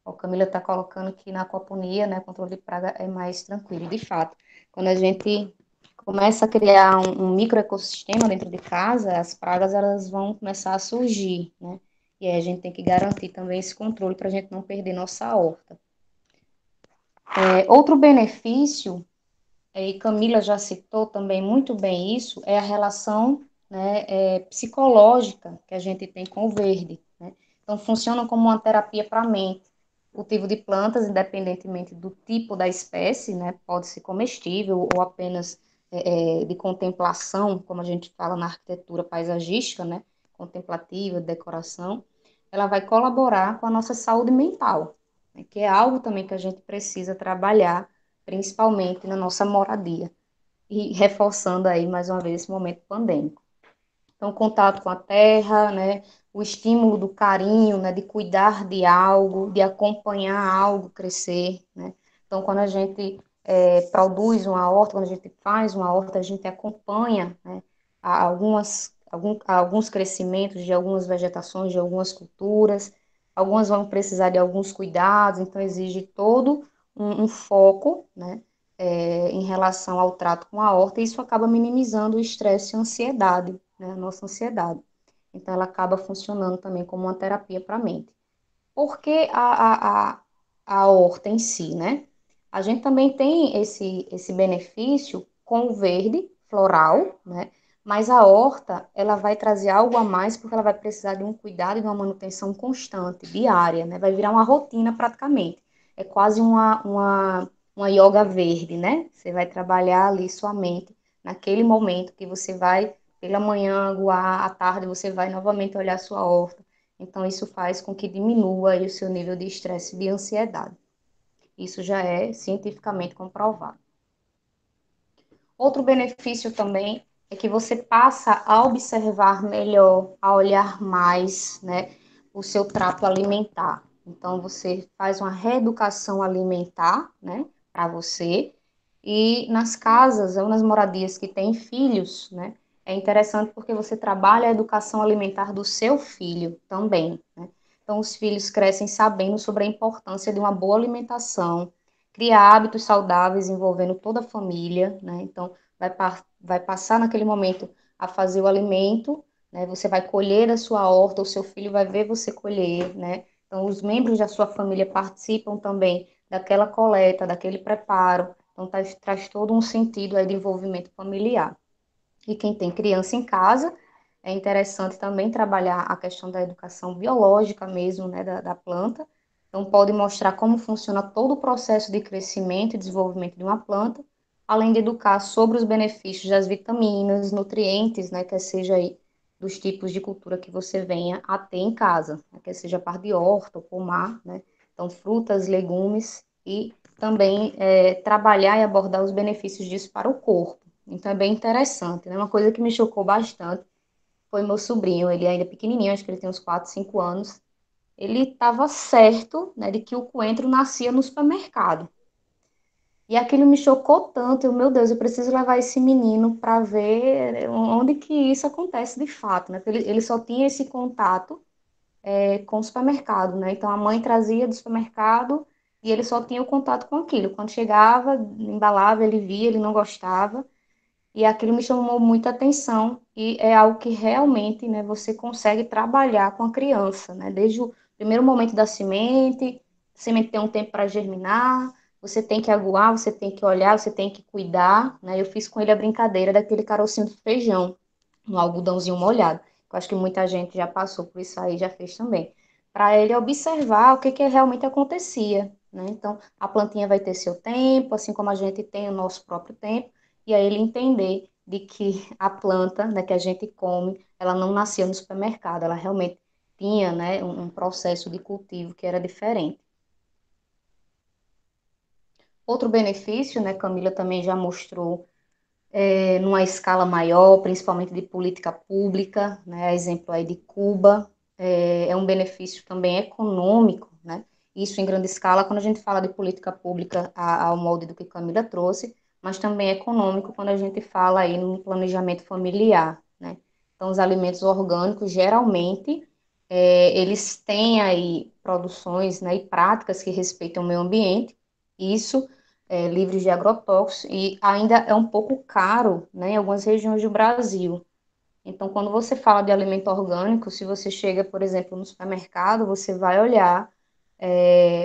A Camila está colocando que na aquaponia, né, controle de praga é mais tranquilo. De fato, quando a gente começa a criar um microecossistema dentro de casa, as pragas elas vão começar a surgir, né? E aí a gente tem que garantir também esse controle para a gente não perder nossa horta. Outro benefício, e Camila já citou também muito bem isso, é a relação, né, psicológica que a gente tem com o verde, né? Então, funciona como uma terapia para a mente. O cultivo de plantas, independentemente do tipo da espécie, né, pode ser comestível ou apenas de contemplação, como a gente fala na arquitetura paisagística, né, contemplativa, decoração, ela vai colaborar com a nossa saúde mental, né, que é algo também que a gente precisa trabalhar, principalmente na nossa moradia, e reforçando aí mais uma vez esse momento pandêmico. Então, contato com a terra, né, o estímulo do carinho, né, de cuidar de algo, de acompanhar algo crescer, né. Então, quando a gente produz uma horta, quando a gente faz uma horta, a gente acompanha, né, alguns crescimentos de algumas vegetações, de algumas culturas, algumas vão precisar de alguns cuidados, então exige todo um foco, né, em relação ao trato com a horta, e isso acaba minimizando o estresse e a ansiedade, né, a nossa ansiedade. Então, ela acaba funcionando também como uma terapia para a mente. Por que a horta em si, né? A gente também tem esse benefício com o verde floral, né? Mas a horta, ela vai trazer algo a mais porque ela vai precisar de um cuidado e de uma manutenção constante, diária, né? Vai virar uma rotina praticamente. É quase uma yoga verde, né? Você vai trabalhar ali sua mente naquele momento que você vai pela manhã aguar, à tarde você vai novamente olhar sua horta. Então, isso faz com que diminua aí o seu nível de estresse e de ansiedade. Isso já é cientificamente comprovado. Outro benefício também é que você passa a observar melhor, a olhar mais, né, o seu trato alimentar. Então, você faz uma reeducação alimentar, né, para você. E nas casas ou nas moradias que têm filhos, né, é interessante porque você trabalha a educação alimentar do seu filho também, né? Então, os filhos crescem sabendo sobre a importância de uma boa alimentação, criar hábitos saudáveis envolvendo toda a família, né? Então, vai passar naquele momento a fazer o alimento, né? Você vai colher a sua horta, o seu filho vai ver você colher, né? Então, os membros da sua família participam também daquela coleta, daquele preparo. Então, traz todo um sentido aí de envolvimento familiar. E quem tem criança em casa, é interessante também trabalhar a questão da educação biológica mesmo, né, da planta. Então, pode mostrar como funciona todo o processo de crescimento e desenvolvimento de uma planta, além de educar sobre os benefícios das vitaminas, nutrientes, né, quer seja aí dos tipos de cultura que você venha a ter em casa, né, quer seja a parte de horta ou pomar, né, então frutas, legumes e também trabalhar e abordar os benefícios disso para o corpo. Então é bem interessante, né? Uma coisa que me chocou bastante foi meu sobrinho, ele ainda é pequenininho, acho que ele tem uns 4, 5 anos. Ele estava certo, né, de que o coentro nascia no supermercado. E aquilo me chocou tanto, meu Deus, eu preciso levar esse menino para ver onde que isso acontece de fato, né? Porque ele só tinha esse contato com o supermercado, né? Então a mãe trazia do supermercado e ele só tinha o contato com aquilo. Quando chegava, embalava, ele via, ele não gostava. E aquilo me chamou muita atenção e é algo que realmente, né, você consegue trabalhar com a criança, né? Desde o primeiro momento da semente, a semente tem um tempo para germinar, você tem que aguar, você tem que olhar, você tem que cuidar, né? Eu fiz com ele a brincadeira daquele carocinho de feijão, um algodãozinho molhado. Eu acho que muita gente já passou por isso aí, já fez também. Para ele observar o que que realmente acontecia, né? Então, a plantinha vai ter seu tempo, assim como a gente tem o nosso próprio tempo, e aí ele entender de que a planta, né, que a gente come, ela não nascia no supermercado, ela realmente tinha, né, um processo de cultivo que era diferente. Outro benefício, né, Camila também já mostrou, numa escala maior, principalmente de política pública, né, exemplo aí de Cuba, é um benefício também econômico, né, isso em grande escala quando a gente fala de política pública ao molde do que Camila trouxe, mas também econômico quando a gente fala aí no planejamento familiar, né. Então, os alimentos orgânicos, geralmente, eles têm aí produções, né, e práticas que respeitam o meio ambiente, isso livres de agrotóxicos, e ainda é um pouco caro, né, em algumas regiões do Brasil. Então, quando você fala de alimento orgânico, se você chega, por exemplo, no supermercado, você vai olhar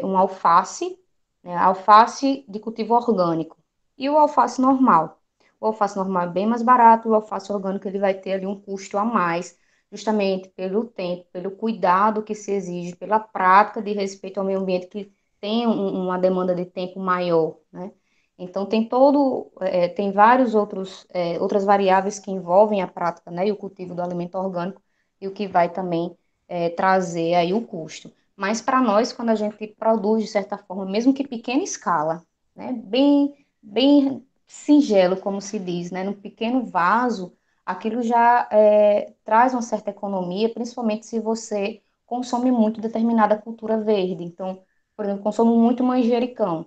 um alface, né, alface de cultivo orgânico, e o alface normal. O alface normal é bem mais barato, o alface orgânico ele vai ter ali um custo a mais, justamente pelo tempo, pelo cuidado que se exige, pela prática de respeito ao meio ambiente que tem uma demanda de tempo maior, né? Então tem vários outras variáveis que envolvem a prática, né, e o cultivo do alimento orgânico e o que vai também trazer aí o custo. Mas para nós, quando a gente produz de certa forma, mesmo que pequena escala, né, bem singelo, como se diz, né, num pequeno vaso, aquilo já traz uma certa economia, principalmente se você consome muito determinada cultura verde. Então, por exemplo, consumo muito manjericão.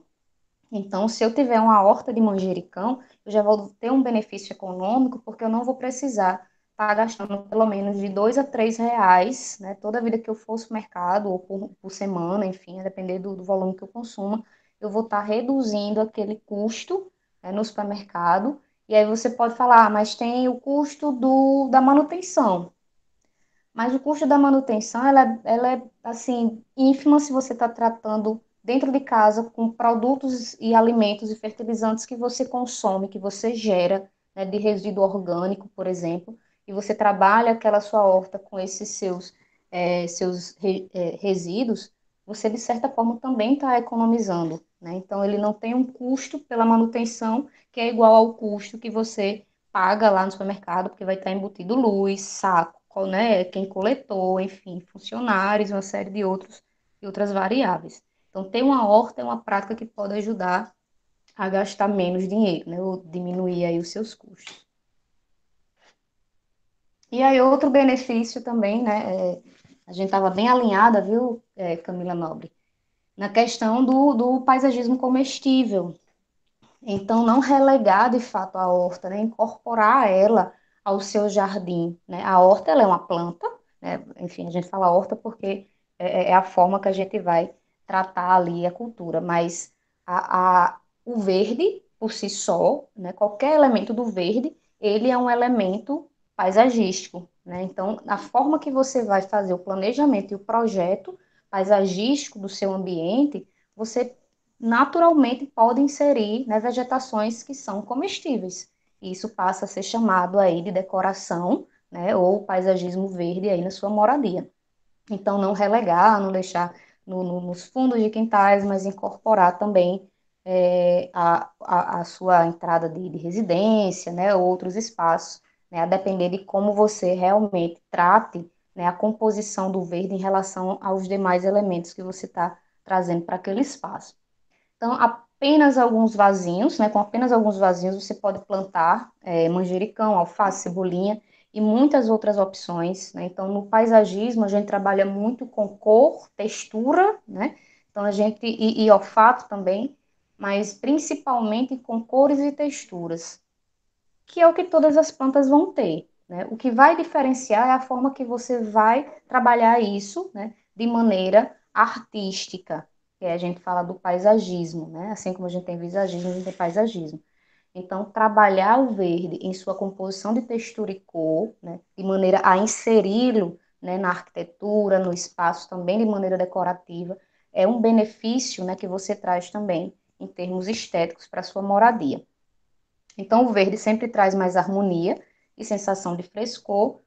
Então, se eu tiver uma horta de manjericão, eu já vou ter um benefício econômico, porque eu não vou precisar estar gastando pelo menos de R$ 2 a R$ 3, né? Toda vida que eu for ao supermercado, ou por semana, enfim, a depender do volume que eu consuma, eu vou estar reduzindo aquele custo, né, no supermercado. E aí você pode falar, mas tem o custo da manutenção. Mas o custo da manutenção, ela é assim, ínfima se você está tratando dentro de casa com produtos e alimentos e fertilizantes que você consome, que você gera, né, de resíduo orgânico, por exemplo, e você trabalha aquela sua horta com esses seus resíduos, você de certa forma também está economizando, né? Então ele não tem um custo pela manutenção que é igual ao custo que você paga lá no supermercado, porque vai estar embutido luz, saco, né, quem coletou, enfim, funcionários, uma série de outras variáveis. Então, ter uma horta é uma prática que pode ajudar a gastar menos dinheiro, né, ou diminuir aí os seus custos. E aí, outro benefício também, né, a gente estava bem alinhada, viu, Camila Nobre, na questão do paisagismo comestível. Então, não relegar de fato a horta, né? Incorporar ela ao seu jardim, né? A horta ela é uma planta, né? Enfim, a gente fala horta porque é a forma que a gente vai tratar ali a cultura, mas o verde por si só, né? Qualquer elemento do verde, ele é um elemento paisagístico, né? Então, a forma que você vai fazer o planejamento e o projeto paisagístico do seu ambiente, você naturalmente pode inserir, né, vegetações que são comestíveis. E isso passa a ser chamado aí de decoração, né, ou paisagismo verde aí na sua moradia. Então, não relegar, não deixar nos fundos de quintais, mas incorporar também a sua entrada de residência, né, ou outros espaços, né, a depender de como você realmente trate, né, a composição do verde em relação aos demais elementos que você está trazendo para aquele espaço. Então, apenas alguns vasinhos, né? Com apenas alguns vasinhos você pode plantar manjericão, alface, cebolinha e muitas outras opções, né? Então, no paisagismo a gente trabalha muito com cor, textura, né? Então e olfato também, mas principalmente com cores e texturas, que é o que todas as plantas vão ter, né? O que vai diferenciar é a forma que você vai trabalhar isso, né? De maneira artística, que a gente fala do paisagismo, né? Assim como a gente tem visagismo, a gente tem paisagismo. Então, trabalhar o verde em sua composição de textura e cor, né? De maneira a inseri-lo, né, na arquitetura, no espaço também de maneira decorativa, é um benefício, né, que você traz também em termos estéticos para a sua moradia. Então, o verde sempre traz mais harmonia e sensação de frescor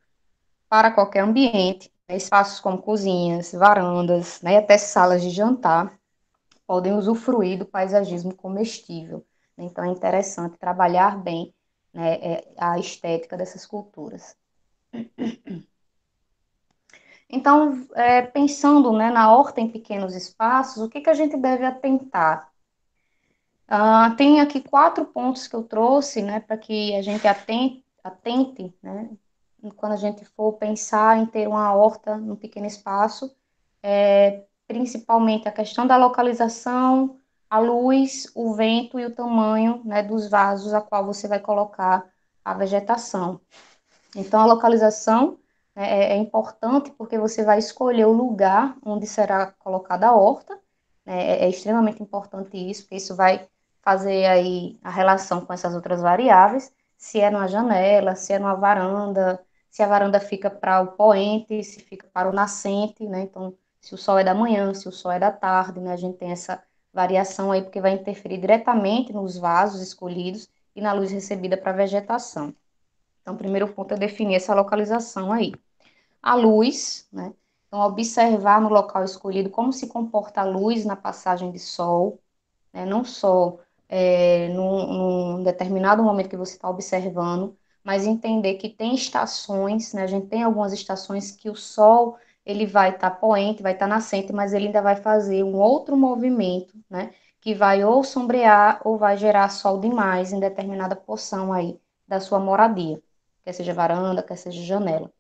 para qualquer ambiente. Espaços como cozinhas, varandas, né, e até salas de jantar podem usufruir do paisagismo comestível. Então, é interessante trabalhar bem né, a estética dessas culturas. Então, pensando, né, na horta em pequenos espaços, o que que a gente deve atentar? Tem aqui 4 pontos que eu trouxe, né, para que a gente atente, né, quando a gente for pensar em ter uma horta num pequeno espaço, principalmente a questão da localização, a luz, o vento e o tamanho, né, dos vasos a qual você vai colocar a vegetação. Então, a localização, né, é importante porque você vai escolher o lugar onde será colocada a horta, né, é extremamente importante isso, porque isso vai fazer aí a relação com essas outras variáveis, se é numa janela, se é numa varanda, se a varanda fica para o poente, se fica para o nascente, né, então, se o sol é da manhã, se o sol é da tarde, né, a gente tem essa variação aí, porque vai interferir diretamente nos vasos escolhidos e na luz recebida para a vegetação. Então, o primeiro ponto é definir essa localização aí. A luz, né? Então, observar no local escolhido como se comporta a luz na passagem de sol, né? Não só num determinado momento que você está observando, mas entender que tem estações, né? A gente tem algumas estações que o sol ele vai estar poente, vai estar nascente, mas ele ainda vai fazer um outro movimento, né? Que vai ou sombrear ou vai gerar sol demais em determinada porção aí da sua moradia, quer seja varanda, quer seja janela.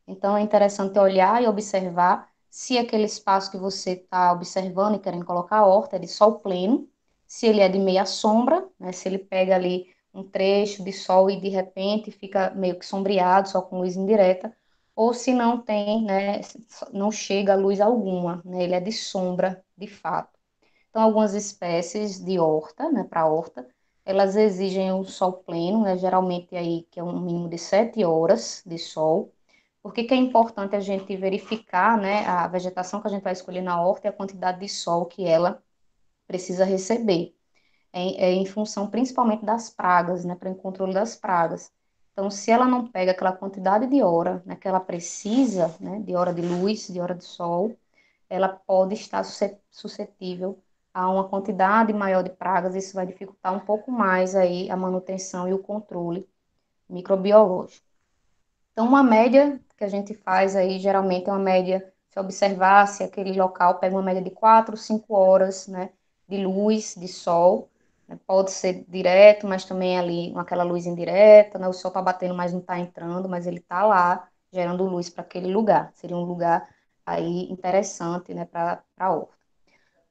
Então, é interessante olhar e observar se aquele espaço que você está observando e querendo colocar a horta é de sol pleno, se ele é de meia sombra, né, se ele pega ali um trecho de sol e de repente fica meio que sombreado, só com luz indireta, ou se não tem, né, não chega a luz alguma, né, ele é de sombra, de fato. Então, algumas espécies de horta, né, para horta, elas exigem um sol pleno, né, geralmente aí que é um mínimo de 7 horas de sol. Por que que é importante a gente verificar, né, a vegetação que a gente vai escolher na horta e a quantidade de sol que ela precisa receber? Em função principalmente das pragas, né, para o controle das pragas. Então, se ela não pega aquela quantidade de hora, né, que ela precisa, né, de hora de luz, de hora de sol, ela pode estar suscetível a uma quantidade maior de pragas. Isso vai dificultar um pouco mais aí a manutenção e o controle microbiológico. Então, uma média que a gente faz aí, geralmente é uma média, se observar se aquele local pega uma média de 4, 5 horas, né, de luz, de sol, né, pode ser direto, mas também ali com aquela luz indireta, né, o sol está batendo, mas não está entrando, mas ele está lá, gerando luz para aquele lugar. Seria um lugar aí interessante, né, para a horta.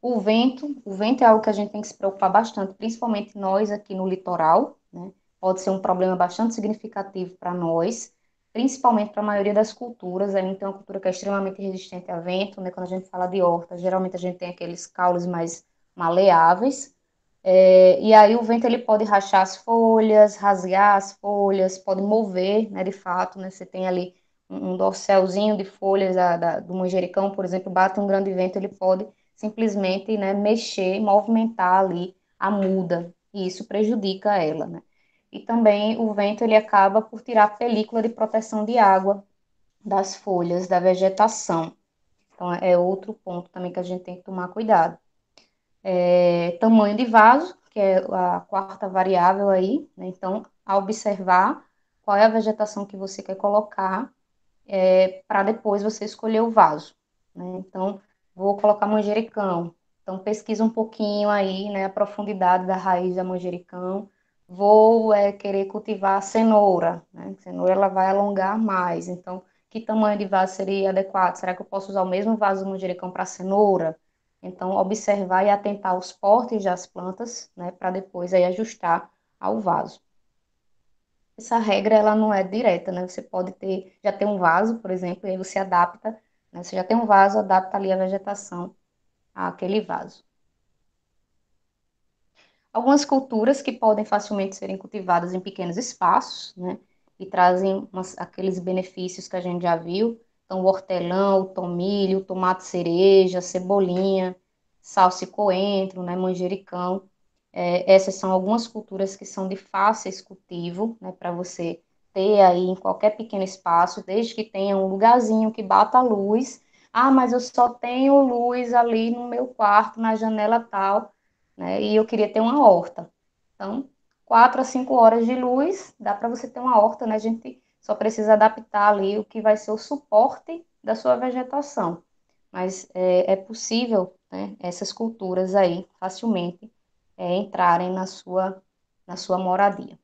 O vento é algo que a gente tem que se preocupar bastante, principalmente nós aqui no litoral, né? Pode ser um problema bastante significativo para nós, principalmente para a maioria das culturas. A gente tem uma cultura que é extremamente resistente a vento, né? Quando a gente fala de horta, geralmente a gente tem aqueles caules mais maleáveis, e aí o vento ele pode rachar as folhas, rasgar as folhas, pode mover, né? De fato, né? Você tem ali um dorselzinho de folhas do manjericão, por exemplo, bate um grande vento, ele pode simplesmente, né, mexer, movimentar ali a muda, e isso prejudica ela, né? E também o vento ele acaba por tirar a película de proteção de água das folhas da vegetação. Então é outro ponto também que a gente tem que tomar cuidado. Tamanho de vaso, que é a quarta variável aí, né? Então, a observar qual é a vegetação que você quer colocar para depois você escolher o vaso, né? Então, vou colocar manjericão. Então, pesquisa um pouquinho aí, né, a profundidade da raiz da manjericão. Vou querer cultivar cenoura, né? Cenoura ela vai alongar mais. Então, que tamanho de vaso seria adequado? Será que eu posso usar o mesmo vaso do manjericão para cenoura? Então, observar e atentar os portes das plantas, né, para depois aí ajustar ao vaso. Essa regra ela não é direta, né? Você pode ter, já ter um vaso, por exemplo, e aí você adapta, né? Você já tem um vaso, adapta ali a vegetação àquele vaso. Algumas culturas que podem facilmente serem cultivadas em pequenos espaços, né? E trazem aqueles benefícios que a gente já viu. Então, o hortelã, o tomilho, o tomate cereja, cebolinha, salsa e coentro, né? Manjericão. Essas são algumas culturas que são de fáceis cultivo, né, para você ter aí em qualquer pequeno espaço, desde que tenha um lugarzinho que bata a luz. Ah, mas eu só tenho luz ali no meu quarto, na janela tal, né, e eu queria ter uma horta. Então, 4 a 5 horas de luz, dá para você ter uma horta, né? A gente só precisa adaptar ali o que vai ser o suporte da sua vegetação. Mas é possível, né, essas culturas aí facilmente entrarem na sua moradia.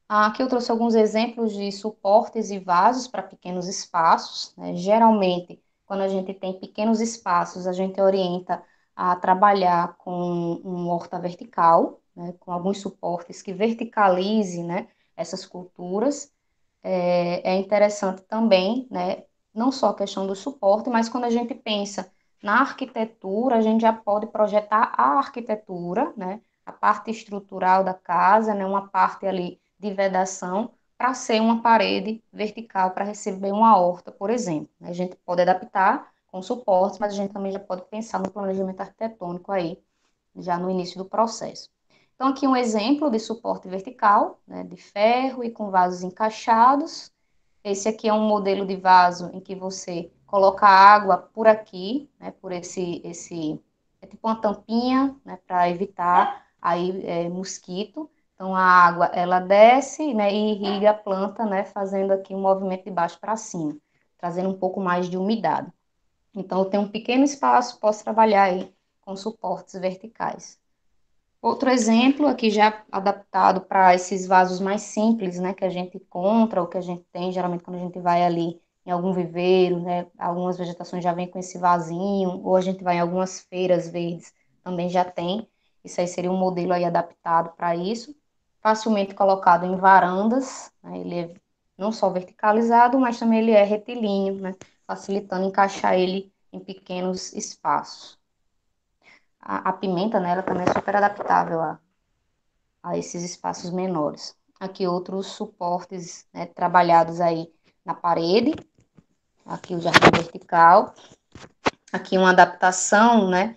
Aqui eu trouxe alguns exemplos de suportes e vasos para pequenos espaços, né? Geralmente, quando a gente tem pequenos espaços, a gente orienta a trabalhar com um horta vertical, né? Com alguns suportes que verticalize, né, essas culturas. É interessante também, né, não só a questão do suporte, mas quando a gente pensa na arquitetura, a gente já pode projetar a arquitetura, né, a parte estrutural da casa, né, uma parte ali de vedação, para ser uma parede vertical para receber uma horta, por exemplo. A gente pode adaptar com suportes, mas a gente também já pode pensar no planejamento arquitetônico aí, já no início do processo. Então, aqui um exemplo de suporte vertical, né, de ferro e com vasos encaixados. Esse aqui é um modelo de vaso em que você coloca água por aqui, né, por é tipo uma tampinha, né, para evitar aí mosquito. Então, a água, ela desce, né, e irriga a planta, né, fazendo aqui um movimento de baixo para cima, trazendo um pouco mais de umidade. Então, eu tenho um pequeno espaço, posso trabalhar aí com suportes verticais. Outro exemplo aqui já adaptado para esses vasos mais simples, né, que a gente encontra, ou que a gente tem, geralmente quando a gente vai ali em algum viveiro, né, algumas vegetações já vêm com esse vasinho, ou a gente vai em algumas feiras verdes, também já tem. Isso aí seria um modelo aí adaptado para isso, facilmente colocado em varandas, né, ele é não só verticalizado, mas também ele é retilíneo, né, facilitando encaixar ele em pequenos espaços. A pimenta, né, ela também é super adaptável a esses espaços menores. Aqui outros suportes, né, trabalhados aí na parede. Aqui o jardim vertical. Aqui uma adaptação, né?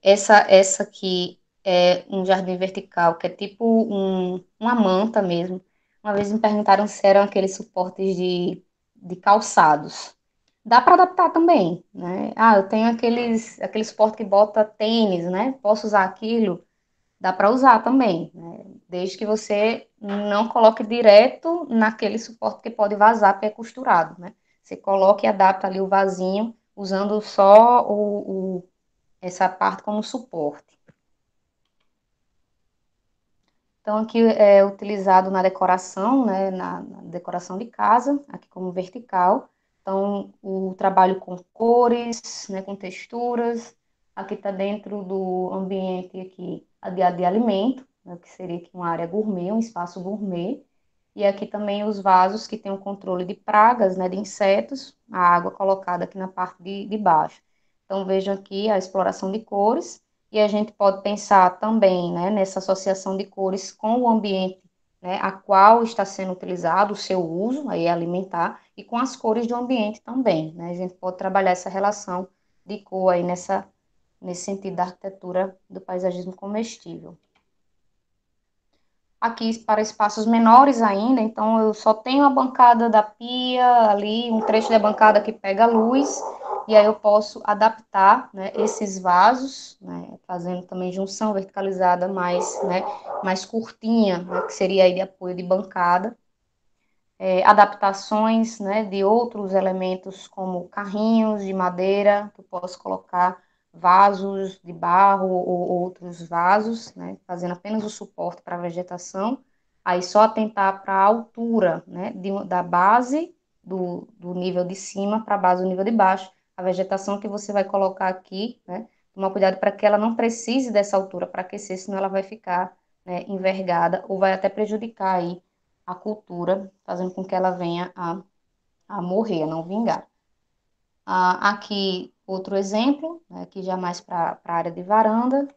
Essa aqui é um jardim vertical, que é tipo uma manta mesmo. Uma vez me perguntaram se eram aqueles suportes de calçados. Dá para adaptar também, né? Ah, eu tenho aquele suporte que bota tênis, né? Posso usar aquilo? Dá para usar também, né? Desde que você não coloque direto naquele suporte que pode vazar, porque é costurado, né? Você coloca e adapta ali o vasinho, usando só essa parte como suporte. Então, aqui é utilizado na decoração, né? Na decoração de casa, aqui como vertical. Então, o trabalho com cores, né? Com texturas. Aqui está dentro do ambiente aqui de alimento, né, que seria aqui uma área gourmet, um espaço gourmet. E aqui também os vasos que tem o controle de pragas, né, de insetos, a água colocada aqui na parte de baixo. Então vejam aqui a exploração de cores, e a gente pode pensar também, né, nessa associação de cores com o ambiente, né, a qual está sendo utilizado, o seu uso, aí é alimentar, e com as cores do ambiente também, né, a gente pode trabalhar essa relação de cor aí nesse sentido da arquitetura do paisagismo comestível. Aqui para espaços menores ainda, então eu só tenho a bancada da pia ali, um trecho da bancada que pega a luz, e aí eu posso adaptar, né, esses vasos, né, fazendo também junção verticalizada mais curtinha, né, que seria aí de apoio de bancada, adaptações, né, de outros elementos como carrinhos de madeira, que eu posso colocar vasos de barro ou outros vasos, né, fazendo apenas o suporte para a vegetação, aí só atentar para a altura, né, da base do nível de cima para a base do nível de baixo, a vegetação que você vai colocar aqui, né, tomar cuidado para que ela não precise dessa altura para aquecer, senão ela vai ficar, né, envergada ou vai até prejudicar aí a cultura, fazendo com que ela venha a morrer, a não vingar. Aqui outro exemplo, né, aqui já mais para a área de varanda,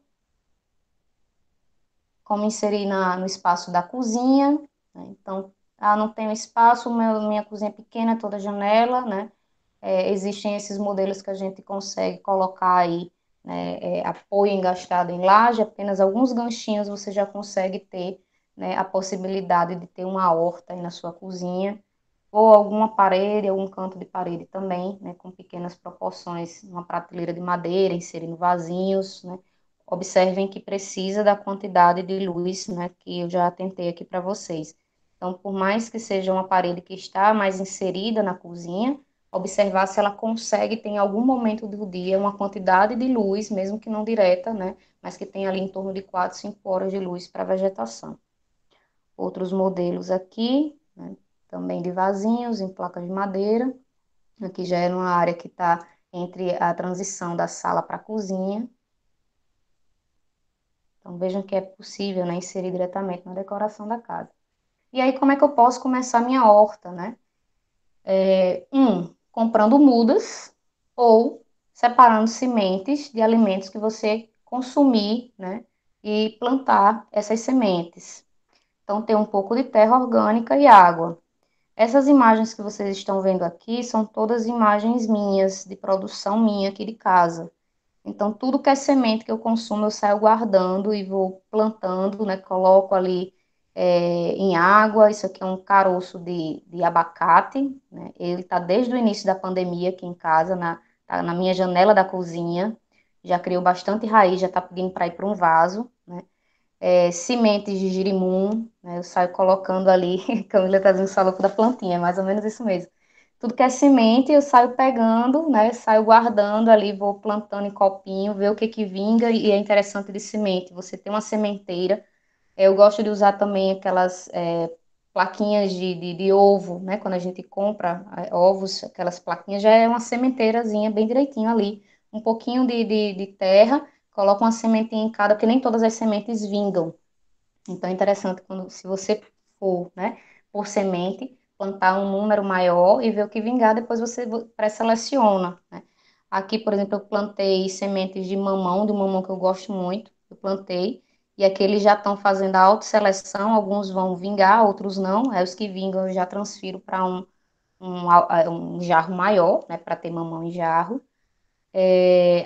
como inserir no espaço da cozinha, né, então, não tenho espaço, minha cozinha é pequena, toda janela, né, existem esses modelos que a gente consegue colocar aí, né, apoio engastado em laje, apenas alguns ganchinhos você já consegue ter, né, a possibilidade de ter uma horta aí na sua cozinha, ou alguma parede, algum canto de parede também, né, com pequenas proporções, uma prateleira de madeira, inserindo vasinhos, né, observem que precisa da quantidade de luz, né, que eu já tentei aqui para vocês. Então, por mais que seja uma parede que está mais inserida na cozinha, observar se ela consegue ter em algum momento do dia uma quantidade de luz, mesmo que não direta, né, mas que tenha ali em torno de 4, 5 horas de luz para a vegetação. Outros modelos aqui, né, também de vasinhos em placas de madeira. Aqui já é numa área que está entre a transição da sala para a cozinha. Então, vejam que é possível, né, inserir diretamente na decoração da casa. E aí, como é que eu posso começar a minha horta, né? Comprando mudas ou separando sementes de alimentos que você consumir, né? E plantar essas sementes. Então, tem um pouco de terra orgânica e água. Essas imagens que vocês estão vendo aqui são todas imagens minhas, de produção minha aqui de casa. Então, tudo que é semente que eu consumo, eu saio guardando e vou plantando, né? Coloco ali em água. Isso aqui é um caroço de abacate, né? Ele está desde o início da pandemia aqui em casa, tá na minha janela da cozinha. Já criou bastante raiz, já está pedindo para ir para um vaso, né? Sementes de girimum, né? Eu saio colocando ali, Camila está dizendo que da plantinha, é mais ou menos isso mesmo. Tudo que é semente, eu saio pegando, né? Saio guardando ali, vou plantando em copinho, ver o que que vinga, e é interessante de semente. Você tem uma sementeira. Eu gosto de usar também aquelas plaquinhas de ovo, né? Quando a gente compra ovos, aquelas plaquinhas, já é uma sementeirazinha bem direitinho ali. Um pouquinho de terra, coloca uma sementinha em cada, porque nem todas as sementes vingam. Então é interessante quando, se você for, né, por semente, plantar um número maior e ver o que vingar, depois você pré-seleciona, né? Aqui, por exemplo, eu plantei sementes de mamão que eu gosto muito, eu plantei, e aqui eles já estão fazendo a autoseleção, alguns vão vingar, outros não, os que vingam eu já transfiro para um jarro maior, né, para ter mamão em jarro.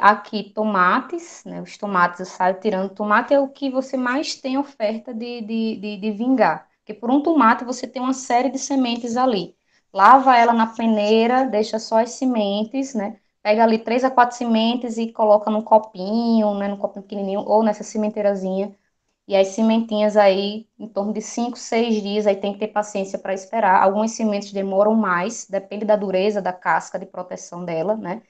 Aqui, tomates, né? Os tomates eu saio tirando. Tomate é o que você mais tem oferta de vingar. Porque por um tomate você tem uma série de sementes ali. Lava ela na peneira, deixa só as sementes, né? Pega ali 3 a 4 sementes e coloca num copinho, né? Num copinho pequenininho ou nessa sementeirazinha. E as sementinhas aí, em torno de 5, 6 dias, aí tem que ter paciência para esperar. Algumas sementes demoram mais, depende da dureza da casca de proteção dela, né?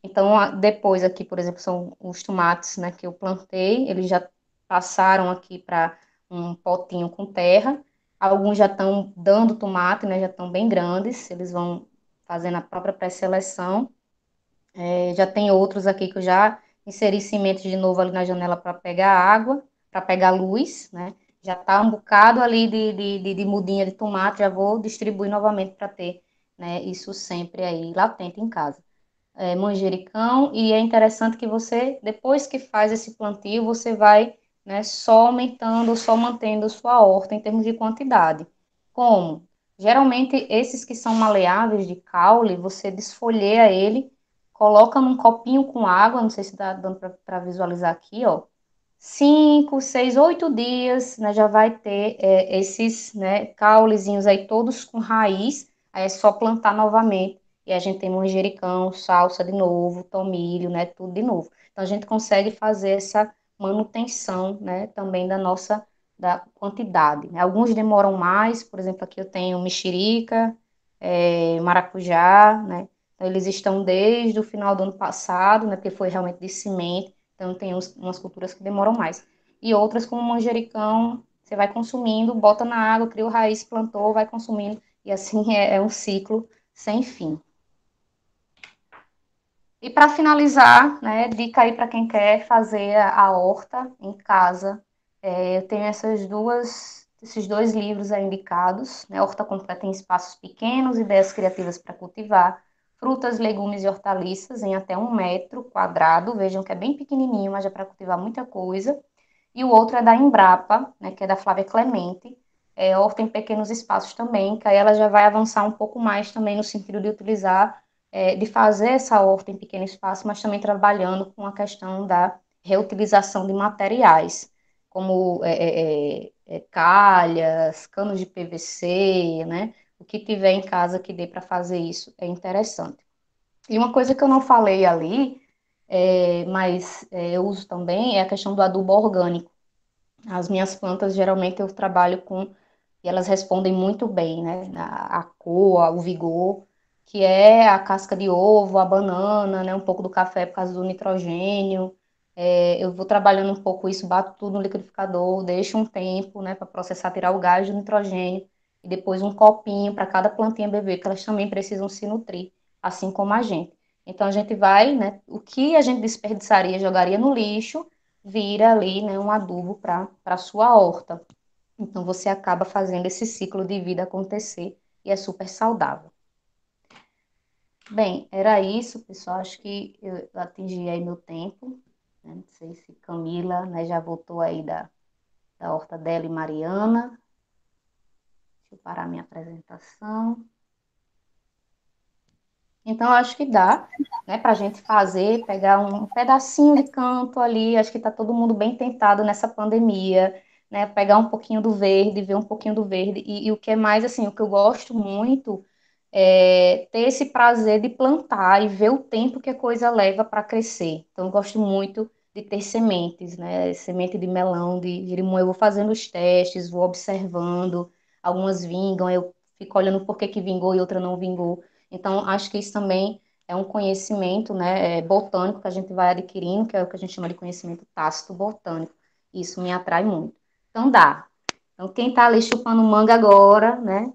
Então, depois aqui, por exemplo, são os tomates, né, que eu plantei, eles já passaram aqui para um potinho com terra. Alguns já estão dando tomate, né, já estão bem grandes, eles vão fazendo a própria pré-seleção. Já tem outros aqui que eu já inseri sementes de novo ali na janela para pegar água, para pegar luz, né? Já está um bocado ali de mudinha de tomate, já vou distribuir novamente para ter, né, isso sempre aí latente em casa. Manjericão, e é interessante que você, depois que faz esse plantio, você vai, né, só aumentando, só mantendo sua horta em termos de quantidade. Como? Geralmente, esses que são maleáveis de caule, você desfolheia ele, coloca num copinho com água, não sei se está dando para visualizar aqui, ó. 5, 6, 8 dias, né, já vai ter esses, né, caulezinhos aí todos com raiz, aí é só plantar novamente. E a gente tem manjericão, salsa de novo, tomilho, né, tudo de novo. Então a gente consegue fazer essa manutenção, né, também da quantidade, né? Alguns demoram mais, por exemplo, aqui eu tenho mexerica, maracujá, né? Então eles estão desde o final do ano passado, né, porque foi realmente de semente, então tem umas culturas que demoram mais. E outras, como manjericão, você vai consumindo, bota na água, cria raiz, plantou, vai consumindo, e assim é um ciclo sem fim. E para finalizar, né, dica aí para quem quer fazer a horta em casa, eu tenho esses dois livros aí indicados, né, Horta Completa em Espaços Pequenos, Ideias Criativas para Cultivar, Frutas, Legumes e Hortaliças em até 1 metro quadrado, vejam que é bem pequenininho, mas é para cultivar muita coisa. E o outro é da Embrapa, né, que é da Flávia Clemente, Horta em Pequenos Espaços também, que aí ela já vai avançar um pouco mais também no sentido de utilizar de fazer essa horta em pequeno espaço, mas também trabalhando com a questão da reutilização de materiais, como calhas, canos de PVC, né? O que tiver em casa que dê para fazer isso é interessante. E uma coisa que eu não falei ali mas eu uso também a questão do adubo orgânico. As minhas plantas, geralmente, eu trabalho com, e elas respondem muito bem, né? A cor, o vigor, que é a casca de ovo, a banana, né? Um pouco do café por causa do nitrogênio. Eu vou trabalhando um pouco isso, bato tudo no liquidificador, deixo um tempo, né, para processar, tirar o gás do nitrogênio, e depois um copinho para cada plantinha beber, que elas também precisam se nutrir, assim como a gente. Então, a gente vai, né, o que a gente desperdiçaria, jogaria no lixo, vira ali, né, um adubo para a sua horta. Então, você acaba fazendo esse ciclo de vida acontecer e é super saudável. Bem, era isso, pessoal. Acho que eu atingi aí meu tempo. Né? Não sei se Camila, né, já voltou aí da horta dela e Mariana. Deixa eu parar minha apresentação. Então, eu acho que dá, né, para a gente fazer, pegar um pedacinho de canto ali. Acho que está todo mundo bem tentado nessa pandemia, né? Pegar um pouquinho do verde, ver um pouquinho do verde. E o que é mais, assim, o que eu gosto muito é ter esse prazer de plantar e ver o tempo que a coisa leva para crescer. Então, eu gosto muito de ter sementes, né? Semente de melão, de limão. Eu vou fazendo os testes, vou observando. Algumas vingam, eu fico olhando por que que vingou e outra não vingou. Então, acho que isso também é um conhecimento, né, botânico que a gente vai adquirindo, que é o que a gente chama de conhecimento tácito botânico. Isso me atrai muito. Então, dá. Então, quem está ali chupando manga agora, né,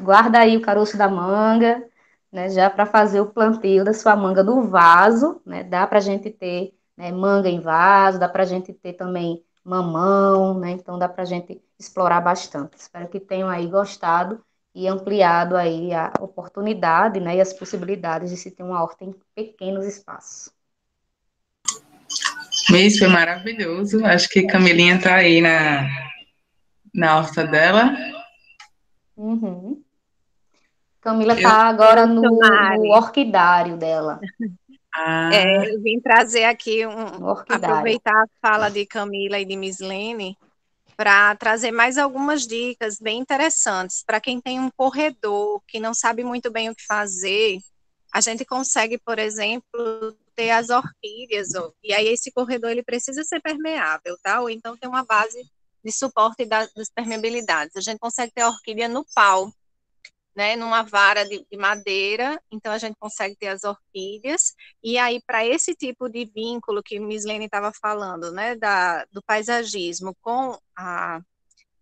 guarda aí o caroço da manga, né, já para fazer o plantio da sua manga no vaso, né, dá para a gente ter, né, manga em vaso, dá para a gente ter também mamão, né, então dá para a gente explorar bastante. Espero que tenham aí gostado e ampliado aí a oportunidade, né, e as possibilidades de se ter uma horta em pequenos espaços. Isso foi maravilhoso. Acho que Camilinha está aí na horta dela. Uhum. Camila Eu, está agora no Mari. orquidário dela. Eu vim trazer aqui, No orquidário. aproveitar a fala de Camila e de Mislene para trazer mais algumas dicas bem interessantes. Para quem tem um corredor, que não sabe muito bem o que fazer, a gente consegue, por exemplo, ter as orquídeas, ó, e aí esse corredor ele precisa ser permeável, tá? Ou então tem uma base de suporte das permeabilidades. A gente consegue ter a orquídea no pau, né, numa vara de madeira, então a gente consegue ter as orquídeas, e aí para esse tipo de vínculo que Mislene estava falando, né, do paisagismo com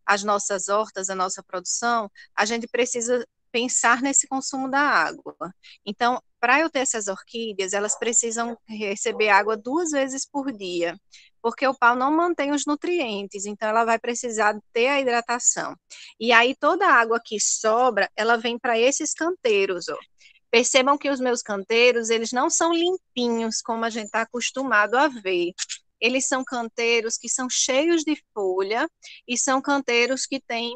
as nossas hortas, a nossa produção, a gente precisa pensar nesse consumo da água. Então, para eu ter essas orquídeas, elas precisam receber água 2 vezes por dia, porque o pau não mantém os nutrientes, então ela vai precisar ter a hidratação. E aí toda a água que sobra, ela vem para esses canteiros, ó. Percebam que os meus canteiros, eles não são limpinhos, como a gente está acostumado a ver. Eles são canteiros que são cheios de folha e são canteiros que têm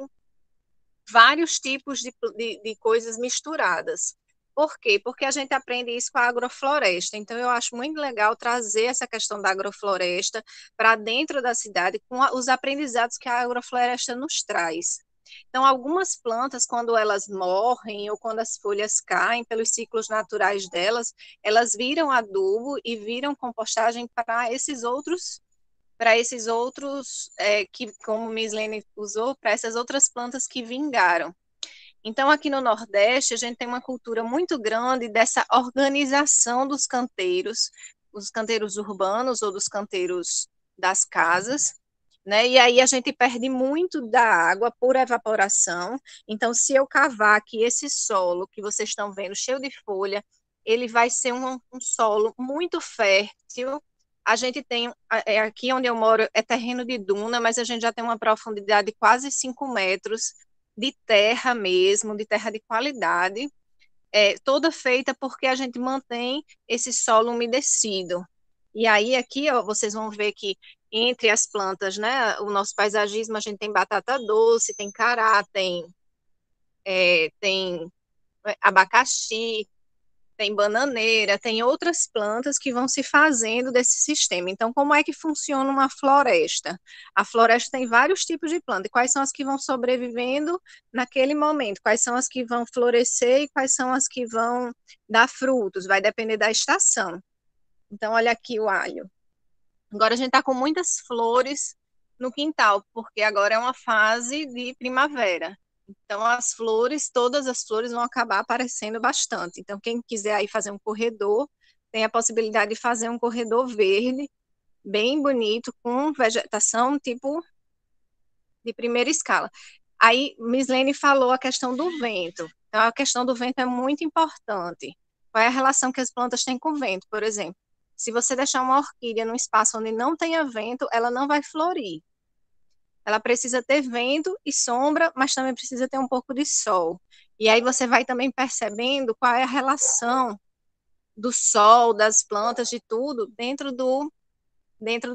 vários tipos de coisas misturadas. Por quê? Porque a gente aprende isso com a agrofloresta. Então, eu acho muito legal trazer essa questão da agrofloresta para dentro da cidade com os aprendizados que a agrofloresta nos traz. Então, algumas plantas, quando elas morrem ou quando as folhas caem pelos ciclos naturais delas, elas viram adubo e viram compostagem para esses outros, que, como Mislene usou, para essas outras plantas que vingaram. Então, aqui no Nordeste, a gente tem uma cultura muito grande dessa organização dos canteiros, os canteiros urbanos ou dos canteiros das casas, né? E aí a gente perde muito da água por evaporação. Então, se eu cavar aqui esse solo que vocês estão vendo, cheio de folha, ele vai ser um solo muito fértil. A gente tem, aqui onde eu moro, é terreno de duna, mas a gente já tem uma profundidade de quase 5 metros de terra mesmo, de terra de qualidade, toda feita porque a gente mantém esse solo umedecido. E aí aqui, ó, vocês vão ver que entre as plantas, né, o nosso paisagismo, a gente tem batata doce, tem cará, tem abacaxi, tem bananeira, tem outras plantas que vão se fazendo desse sistema. Então, como é que funciona uma floresta? A floresta tem vários tipos de plantas. Quais são as que vão sobrevivendo naquele momento? Quais são as que vão florescer e quais são as que vão dar frutos? Vai depender da estação. Então, olha aqui o alho. Agora a gente está com muitas flores no quintal, porque agora é uma fase de primavera. Então, as flores, todas as flores vão acabar aparecendo bastante. Então, quem quiser aí fazer um corredor, tem a possibilidade de fazer um corredor verde, bem bonito, com vegetação tipo de primeira escala. Aí, Mislene falou a questão do vento. Então, a questão do vento é muito importante. Qual é a relação que as plantas têm com o vento, por exemplo? Se você deixar uma orquídea num espaço onde não tenha vento, ela não vai florir. Ela precisa ter vento e sombra, mas também precisa ter um pouco de sol. E aí você vai também percebendo qual é a relação do sol, das plantas, de tudo, dentro do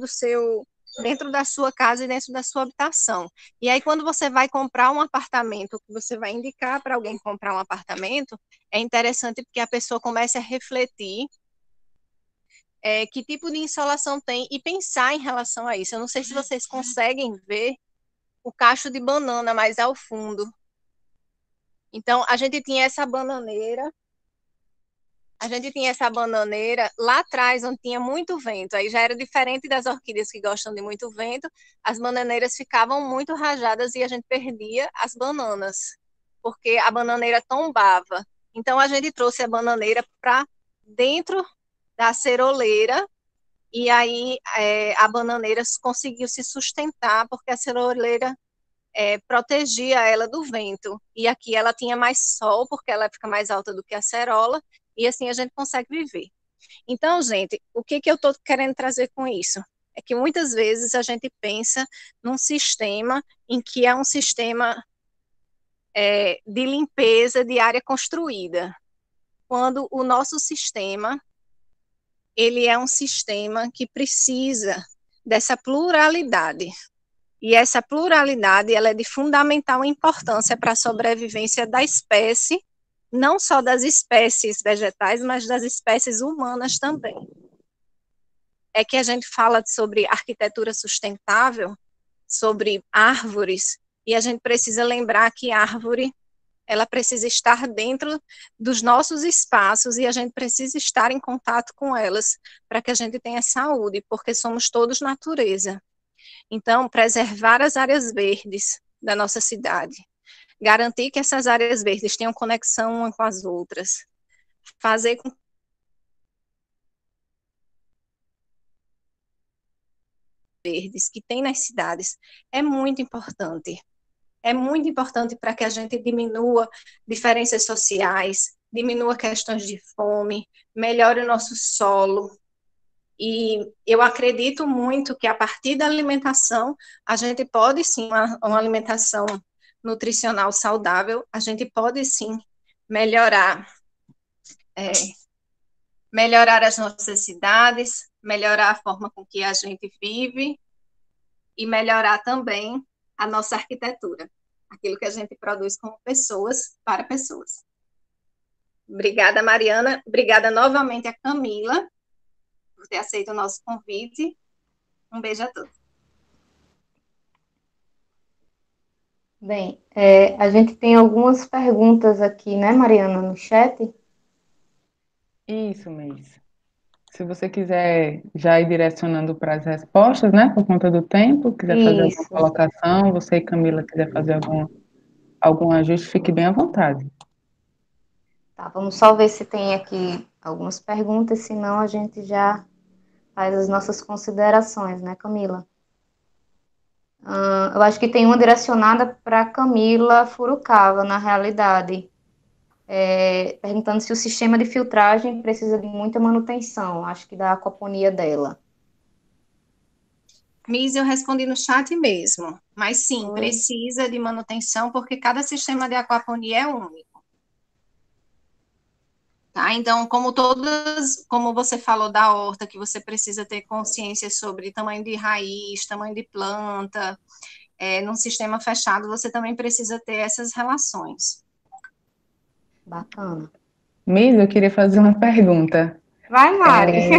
seu, dentro da sua casa e dentro da sua habitação. E aí, quando você vai comprar um apartamento, que você vai indicar para alguém comprar um apartamento, é interessante porque a pessoa começa a refletir que tipo de insolação tem e pensar em relação a isso. Eu não sei se vocês conseguem ver o cacho de banana mais ao fundo. Então, a gente tinha essa bananeira lá atrás, onde tinha muito vento. Aí já era diferente das orquídeas que gostam de muito vento. As bananeiras ficavam muito rajadas e a gente perdia as bananas, porque a bananeira tombava. Então, a gente trouxe a bananeira para dentro da ceroleira e aí a bananeira conseguiu se sustentar, porque a ceroleira protegia ela do vento. E aqui ela tinha mais sol, porque ela fica mais alta do que a cerola, e assim a gente consegue viver. Então, gente, o que eu estou querendo trazer com isso? É que muitas vezes a gente pensa num sistema em que é um sistema de limpeza de área construída, quando o nosso sistema, ele é um sistema que precisa dessa pluralidade. E essa pluralidade, ela é de fundamental importância para a sobrevivência da espécie, não só das espécies vegetais, mas das espécies humanas também. É que a gente fala sobre arquitetura sustentável, sobre árvores, e a gente precisa lembrar que árvore, ela precisa estar dentro dos nossos espaços e a gente precisa estar em contato com elas para que a gente tenha saúde, porque somos todos natureza. Então, preservar as áreas verdes da nossa cidade, garantir que essas áreas verdes tenham conexão umas com as outras, fazer com verdes que tem nas cidades é muito importante. É muito importante para que a gente diminua diferenças sociais, diminua questões de fome, melhore o nosso solo. E eu acredito muito que a partir da alimentação, a gente pode sim, uma alimentação nutricional saudável, a gente pode sim melhorar, é, melhorar as nossas cidades, melhorar a forma com que a gente vive e melhorar também a nossa arquitetura, aquilo que a gente produz como pessoas para pessoas. Obrigada, Mariana. Obrigada novamente a Camila por ter aceito o nosso convite. Um beijo a todos. Bem, a gente tem algumas perguntas aqui, né, Mariana, no chat? Isso mesmo. Se você quiser já ir direcionando para as respostas, né, por conta do tempo, quiser fazer alguma Isso. colocação, você e Camila quiser fazer algum ajuste, fique bem à vontade. Tá, vamos só ver se tem aqui algumas perguntas, senão a gente já faz as nossas considerações, né, Camila? Eu acho que tem uma direcionada para Camila Furukawa, na realidade, perguntando se o sistema de filtragem precisa de muita manutenção, acho que da aquaponia dela. Miss, eu respondi no chat mesmo, mas sim, precisa de manutenção, porque cada sistema de aquaponia é único. Tá? Então, como você falou da horta, que você precisa ter consciência sobre tamanho de raiz, tamanho de planta, num sistema fechado, você também precisa ter essas relações. Bacana. Miss, eu queria fazer uma pergunta. Vai, Mari!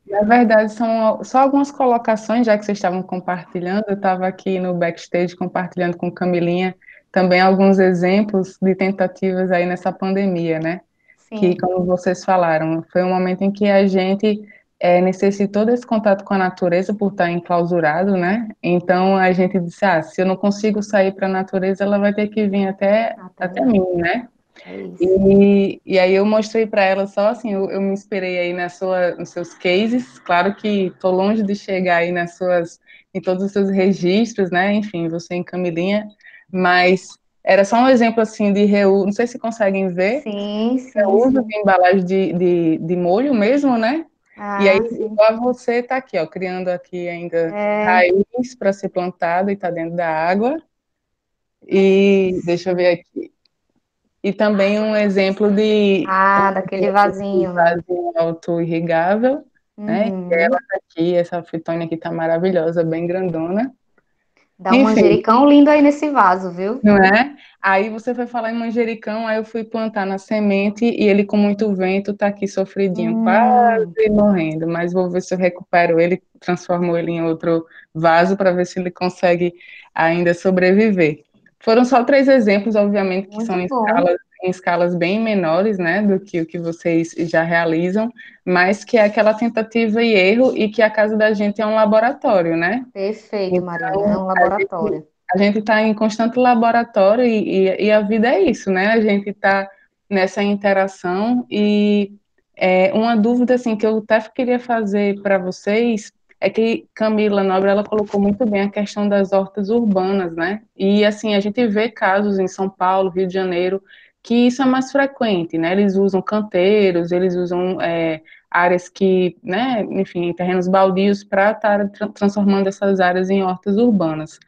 Na verdade, são só algumas colocações, já que vocês estavam compartilhando, eu estava aqui no backstage compartilhando com Camilinha também alguns exemplos de tentativas aí nessa pandemia, né? que, Sim, como vocês falaram, foi um momento em que a gente necessitou desse contato com a natureza por estar enclausurado, né? Então a gente disse, se eu não consigo sair para a natureza, ela vai ter que vir até até mim. mim, né? É isso. E aí eu mostrei para ela só assim, eu me inspirei aí nos seus cases, claro que estou longe de chegar aí em todos os seus registros, né? Enfim, você em Camilinha, mas era só um exemplo assim de reuso, não sei se conseguem ver, Sim, sim, reuso sim. de embalagem de molho mesmo, né? E aí, Ah, sim. igual você está aqui, ó, criando aqui ainda É, raiz para ser plantada e está dentro da água. E deixa eu ver aqui. E também um exemplo de daquele vasinho, né? vasinho auto-irrigável, né? E ela Uhum. tá aqui, essa fitônia aqui tá maravilhosa, bem grandona. Dá um Enfim, manjericão lindo aí nesse vaso, viu? não é? Aí você foi falar em manjericão, aí eu fui plantar na semente e ele com muito vento tá aqui sofridinho, Hum, quase morrendo, mas vou ver se eu recupero ele, transformo ele em outro vaso para ver se ele consegue ainda sobreviver. Foram só três exemplos, obviamente, que são muito bom. em escalas bem menores, né, do que o que vocês já realizam, mas que é aquela tentativa e erro e que a casa da gente é um laboratório, né? Perfeito, Marina. É Então, um laboratório. a gente está em constante laboratório e a vida é isso, né? A gente está nessa interação e uma dúvida assim que eu até queria fazer para vocês é que Camila Nobre ela colocou muito bem a questão das hortas urbanas, né? E assim a gente vê casos em São Paulo, Rio de Janeiro que isso é mais frequente, né? Eles usam canteiros, eles usam áreas que, né, enfim, terrenos baldios para estar transformando essas áreas em hortas urbanas.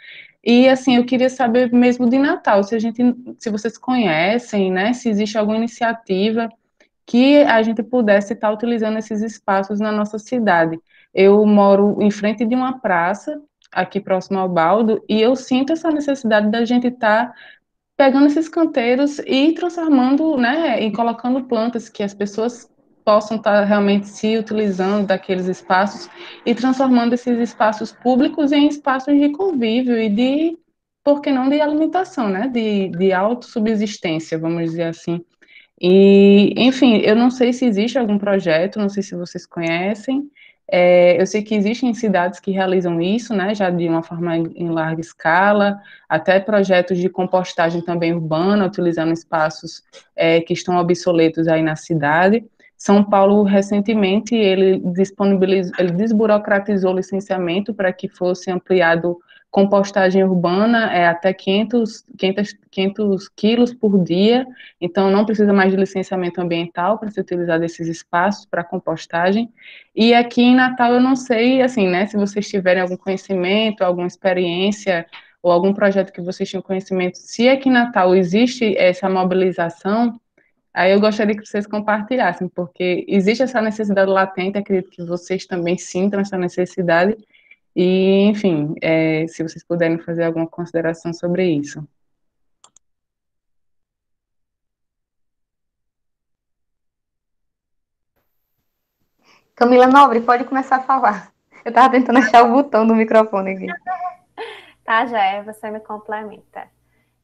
E assim, eu queria saber mesmo de Natal, se vocês conhecem, né, se existe alguma iniciativa que a gente pudesse estar utilizando esses espaços na nossa cidade. Eu moro em frente de uma praça, aqui próximo ao Baldo, e eu sinto essa necessidade da gente estar pegando esses canteiros e transformando, né, e colocando plantas que as pessoas possam estar realmente se utilizando daqueles espaços e transformando esses espaços públicos em espaços de convívio e de, por que não, de alimentação, né, de autossubsistência, vamos dizer assim. E, enfim, eu não sei se existe algum projeto, não sei se vocês conhecem. Eu sei que existem cidades que realizam isso, né, já de uma forma em larga escala, até projetos de compostagem também urbana, utilizando espaços que estão obsoletos aí na cidade. São Paulo, recentemente, ele desburocratizou o licenciamento para que fosse ampliado compostagem urbana até 500 quilos por dia, então não precisa mais de licenciamento ambiental para se utilizar desses espaços para compostagem. E aqui em Natal eu não sei, assim, né, se vocês tiverem algum conhecimento, alguma experiência ou algum projeto que vocês tenham conhecimento, se aqui em Natal existe essa mobilização, aí eu gostaria que vocês compartilhassem, porque existe essa necessidade latente, acredito que vocês também sintam essa necessidade, e, enfim, se vocês puderem fazer alguma consideração sobre isso. Camila Nobre, pode começar a falar. Eu tava tentando achar o botão do microfone aqui. Tá, já você me complementa.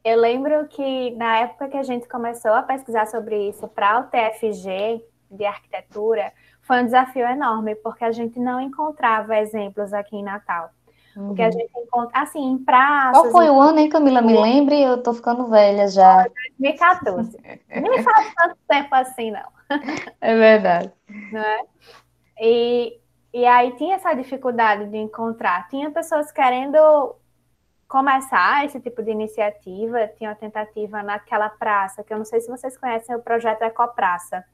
Eu lembro que na época que a gente começou a pesquisar sobre isso para o TFG de arquitetura, foi um desafio enorme, porque a gente não encontrava exemplos aqui em Natal. O que a gente encontra, assim, em Qual praças, foi em o ano, hein, Camila? Me lembre, eu tô ficando velha já. 2014. Nem me faz tanto tempo assim, não. É verdade. Não é? E aí tinha essa dificuldade de encontrar. Tinha pessoas querendo começar esse tipo de iniciativa, tinha uma tentativa naquela praça, que eu não sei se vocês conhecem o projeto Ecopraça.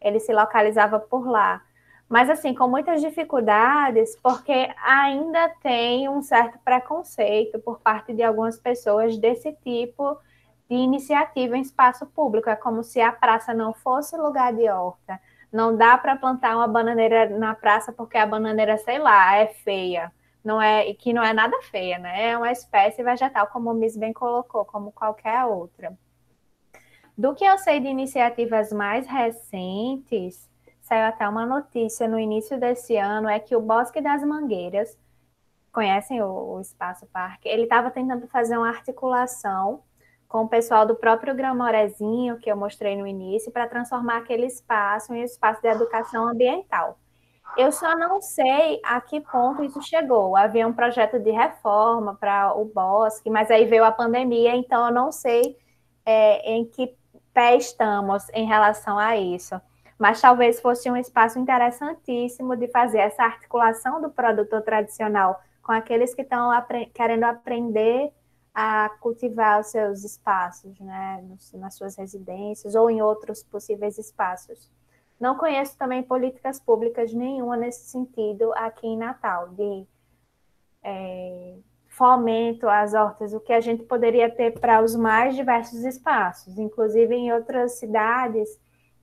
Ele se localizava por lá. Mas, assim, com muitas dificuldades, porque ainda tem um certo preconceito por parte de algumas pessoas desse tipo de iniciativa em espaço público. É como se a praça não fosse lugar de horta. Não dá para plantar uma bananeira na praça porque a bananeira, sei lá, é feia. Não é, e que não é nada feia, né? É uma espécie vegetal, como o Miss bem colocou, como qualquer outra. Do que eu sei de iniciativas mais recentes, saiu até uma notícia no início desse ano, é que o Bosque das Mangueiras, conhecem o Espaço Parque, ele estava tentando fazer uma articulação com o pessoal do próprio Gramorezinho, que eu mostrei no início, para transformar aquele espaço em um espaço de educação ambiental. Eu só não sei a que ponto isso chegou. Havia um projeto de reforma para o bosque, mas aí veio a pandemia, então eu não sei em que pé estamos em relação a isso. Mas talvez fosse um espaço interessantíssimo de fazer essa articulação do produtor tradicional com aqueles que estão querendo aprender a cultivar os seus espaços, né, nas suas residências ou em outros possíveis espaços. Não conheço também políticas públicas nenhuma nesse sentido aqui em Natal, de fomento às hortas, o que a gente poderia ter para os mais diversos espaços. Inclusive, em outras cidades,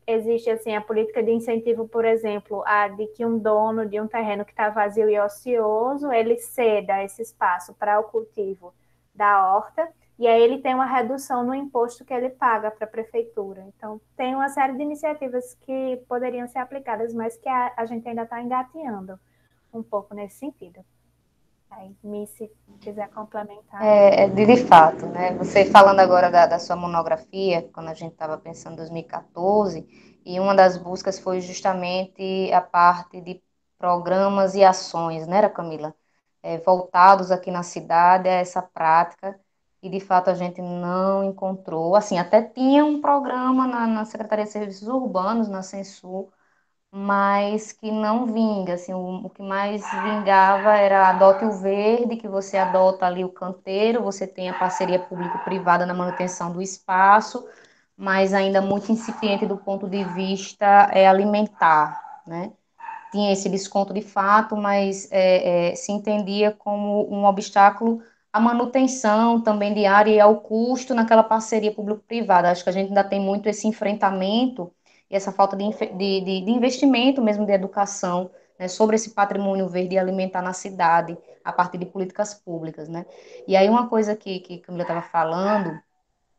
existe assim a política de incentivo, por exemplo, a de que um dono de um terreno que está vazio e ocioso, ele ceda esse espaço para o cultivo da horta, e aí ele tem uma redução no imposto que ele paga para a prefeitura. Então, tem uma série de iniciativas que poderiam ser aplicadas, mas que a gente ainda está engateando um pouco nesse sentido. Aí, Mi, se quiser complementar. De fato, né? Você falando agora da sua monografia, quando a gente estava pensando em 2014, e uma das buscas foi justamente a parte de programas e ações, né, Camila? Voltados aqui na cidade a essa prática, e de fato a gente não encontrou. Assim, até tinha um programa na Secretaria de Serviços Urbanos, na Censul, mas que não vinga, assim, o que mais vingava era adote o verde, que você adota ali o canteiro, você tem a parceria público-privada na manutenção do espaço, mas ainda muito incipiente do ponto de vista alimentar, né? Tinha esse desconto de fato, mas se entendia como um obstáculo à manutenção também diária e ao custo naquela parceria público-privada. Acho que a gente ainda tem muito esse enfrentamento e essa falta de investimento mesmo de educação, né, sobre esse patrimônio verde e alimentar na cidade, a partir de políticas públicas, né? E aí uma coisa que a Camila estava falando,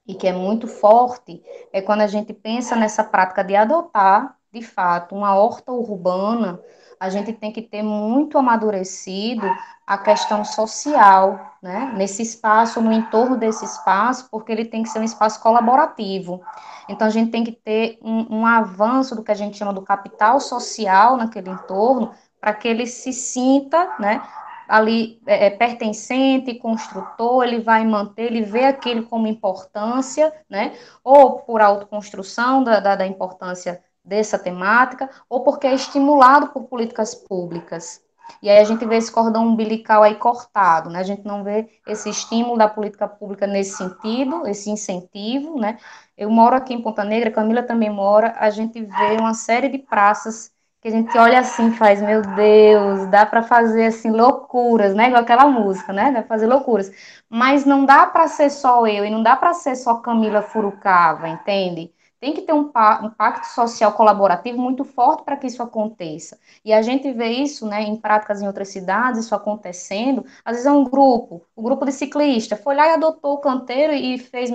e que é muito forte, é quando a gente pensa nessa prática de adotar, de fato, uma horta urbana, a gente tem que ter muito amadurecido a questão social, né? Nesse espaço, no entorno desse espaço, porque ele tem que ser um espaço colaborativo. Então, a gente tem que ter um avanço do que a gente chama do capital social naquele entorno, para que ele se sinta, né, ali pertencente, construtor, ele vai manter, ele vê aquilo como importância, né? Ou por autoconstrução da importância dessa temática, ou porque é estimulado por políticas públicas. E aí a gente vê esse cordão umbilical aí cortado, né? A gente não vê esse estímulo da política pública nesse sentido, esse incentivo, né? Eu moro aqui em Ponta Negra, Camila também mora, a gente vê uma série de praças que a gente olha assim e faz, meu Deus, dá para fazer assim loucuras, né? Igual aquela música, né? Dá para fazer loucuras. Mas não dá para ser só eu e não dá para ser só Camila Furucava, entende? Tem que ter um pacto social colaborativo muito forte para que isso aconteça. E a gente vê isso, né, em práticas em outras cidades, isso acontecendo. Às vezes é um grupo de ciclistas, foi lá e adotou o canteiro e fez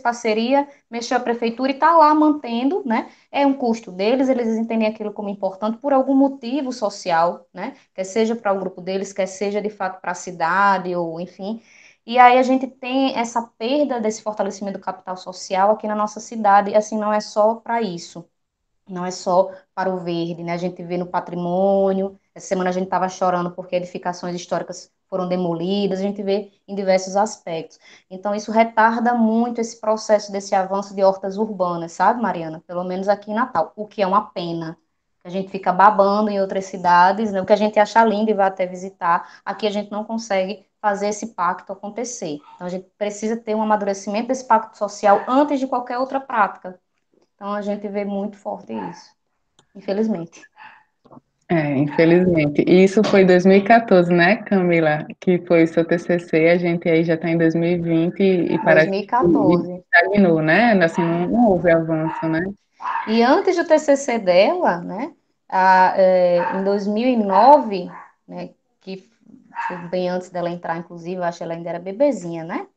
parceria, mexeu a prefeitura e está lá mantendo, né? É um custo deles, eles entendem aquilo como importante por algum motivo social, né? Quer seja para o grupo deles, quer seja de fato para a cidade, ou enfim. E aí a gente tem essa perda desse fortalecimento do capital social aqui na nossa cidade, e assim, não é só para isso, não é só para o verde, né? A gente vê no patrimônio, essa semana a gente estava chorando porque edificações históricas foram demolidas, a gente vê em diversos aspectos. Então, isso retarda muito esse processo desse avanço de hortas urbanas, sabe, Mariana? Pelo menos aqui em Natal, o que é uma pena. A gente fica babando em outras cidades, né? O que a gente acha lindo e vai até visitar, aqui a gente não consegue fazer esse pacto acontecer. Então, a gente precisa ter um amadurecimento desse pacto social antes de qualquer outra prática. Então, a gente vê muito forte isso, infelizmente. Infelizmente. E isso foi em 2014, né, Camila? Que foi o seu TCC, a gente aí já está em 2020 e parece que 2014. estagnou, né? Assim, não houve avanço, né? E antes do TCC dela, né, em 2009, né, que foi bem antes dela entrar, inclusive, eu acho que ela ainda era bebezinha, né?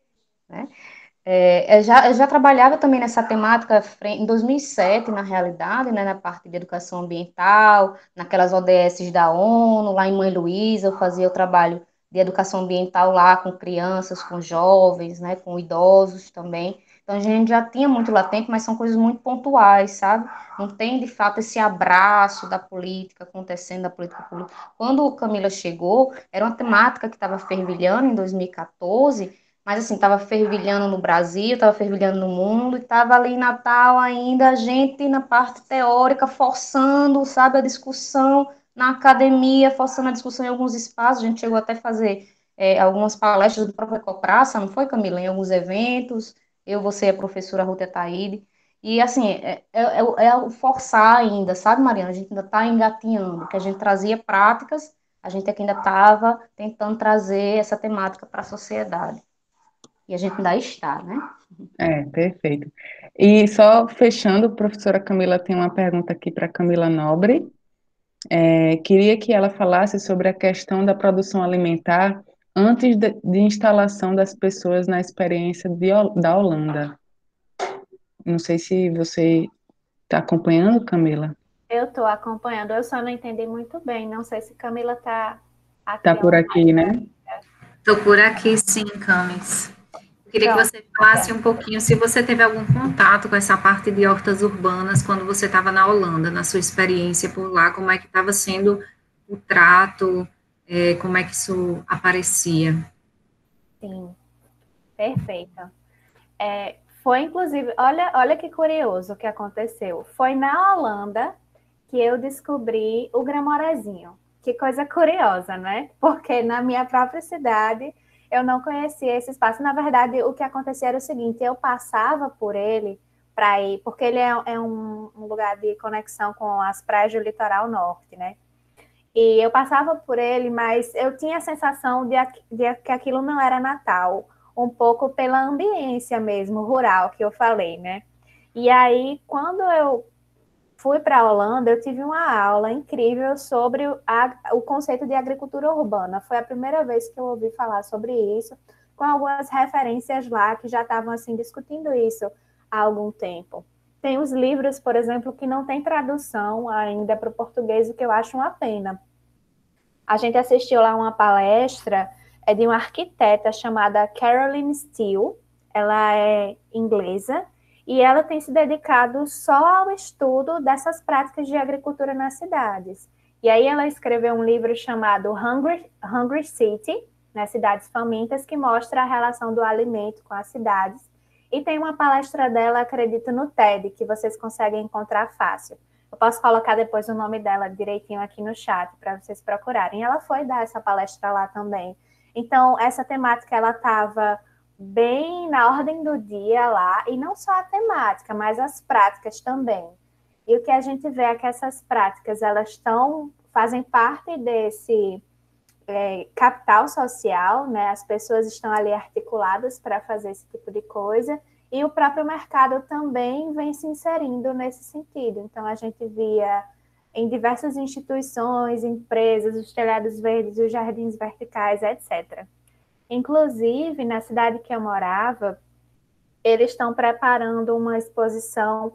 Eu já trabalhava também nessa temática em 2007, na realidade, né, na parte de educação ambiental, naquelas ODS da ONU, lá em Mãe Luísa, eu fazia o trabalho de educação ambiental lá com crianças, com jovens, né, com idosos também. Então, a gente já tinha muito latente, mas são coisas muito pontuais, sabe? Não tem, de fato, esse abraço da política acontecendo, da política pública. Quando Camila chegou, era uma temática que estava fervilhando em 2014, mas, assim, estava fervilhando no Brasil, estava fervilhando no mundo, e estava ali em Natal ainda, a gente, na parte teórica, forçando, sabe, a discussão na academia, forçando a discussão em alguns espaços. A gente chegou até a fazer algumas palestras do próprio Ecopraça, não foi, Camila? Em alguns eventos. Eu, você e a professora Ruth Ataíde. E, assim, é o forçar ainda, sabe, Mariana? A gente ainda está engatinhando, que a gente trazia práticas, a gente aqui ainda estava tentando trazer essa temática para a sociedade. E a gente ainda está, né? Perfeito. E só fechando, professora Camila tem uma pergunta aqui para Camila Nobre. Queria que ela falasse sobre a questão da produção alimentar antes de instalação das pessoas na experiência da Holanda. Não sei se você está acompanhando, Camila. Eu estou acompanhando, eu só não entendi muito bem. Não sei se Camila está Está aqui por aqui, né? Estou por aqui, sim, Camis. Queria que você falasse um pouquinho se você teve algum contato com essa parte de hortas urbanas quando você estava na Holanda, na sua experiência por lá, como é que estava sendo o trato, como é que isso aparecia. Sim, perfeito. Foi, inclusive, olha que curioso o que aconteceu. Foi na Holanda que eu descobri o Gramorezinho. Que coisa curiosa, né? Porque na minha própria cidade eu não conhecia esse espaço. Na verdade, o que acontecia era o seguinte, eu passava por ele para ir, porque ele é um lugar de conexão com as praias do litoral norte, né? E eu passava por ele, mas eu tinha a sensação de que aquilo não era Natal, um pouco pela ambiência mesmo, rural, que eu falei, né? E aí, quando eu fui para a Holanda, eu tive uma aula incrível sobre o conceito de agricultura urbana. Foi a primeira vez que eu ouvi falar sobre isso, com algumas referências lá que já estavam assim discutindo isso há algum tempo. Tem os livros, por exemplo, que não tem tradução ainda para o português, o que eu acho uma pena. A gente assistiu lá uma palestra de uma arquiteta chamada Caroline Steele. Ela é inglesa e ela tem se dedicado só ao estudo dessas práticas de agricultura nas cidades. E aí ela escreveu um livro chamado Hungry City, nas cidades famintas, que mostra a relação do alimento com as cidades. E tem uma palestra dela, acredito, no TED, que vocês conseguem encontrar fácil. Eu posso colocar depois o nome dela direitinho aqui no chat para vocês procurarem. Ela foi dar essa palestra lá também. Então, essa temática, ela estava bem na ordem do dia lá, e não só a temática, mas as práticas também. E o que a gente vê é que essas práticas, elas fazem parte desse capital social, né? As pessoas estão ali articuladas para fazer esse tipo de coisa, e o próprio mercado também vem se inserindo nesse sentido. Então, a gente via em diversas instituições, empresas, os telhados verdes, os jardins verticais, etc. Inclusive, na cidade que eu morava, eles estão preparando uma exposição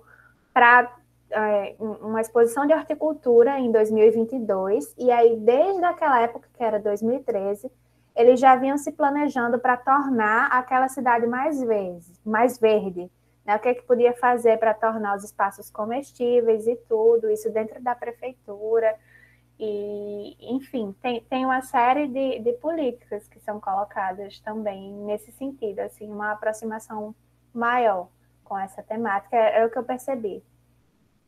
uma exposição de horticultura em 2022, e aí, desde aquela época, que era 2013, eles já vinham se planejando para tornar aquela cidade mais verde, né? O que podia fazer para tornar os espaços comestíveis e tudo, isso dentro da prefeitura. E, enfim, tem uma série de políticas que são colocadas também nesse sentido, assim, uma aproximação maior com essa temática, é o que eu percebi.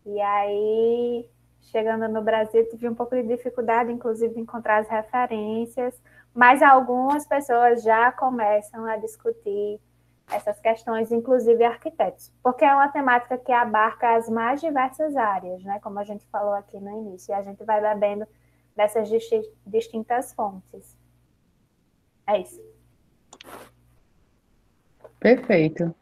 E aí, chegando no Brasil, tive um pouco de dificuldade, inclusive, de encontrar as referências, mas algumas pessoas já começam a discutir essas questões, inclusive arquitetos, porque é uma temática que abarca as mais diversas áreas, né? Como a gente falou aqui no início, e a gente vai bebendo dessas distintas fontes. É isso. Perfeito.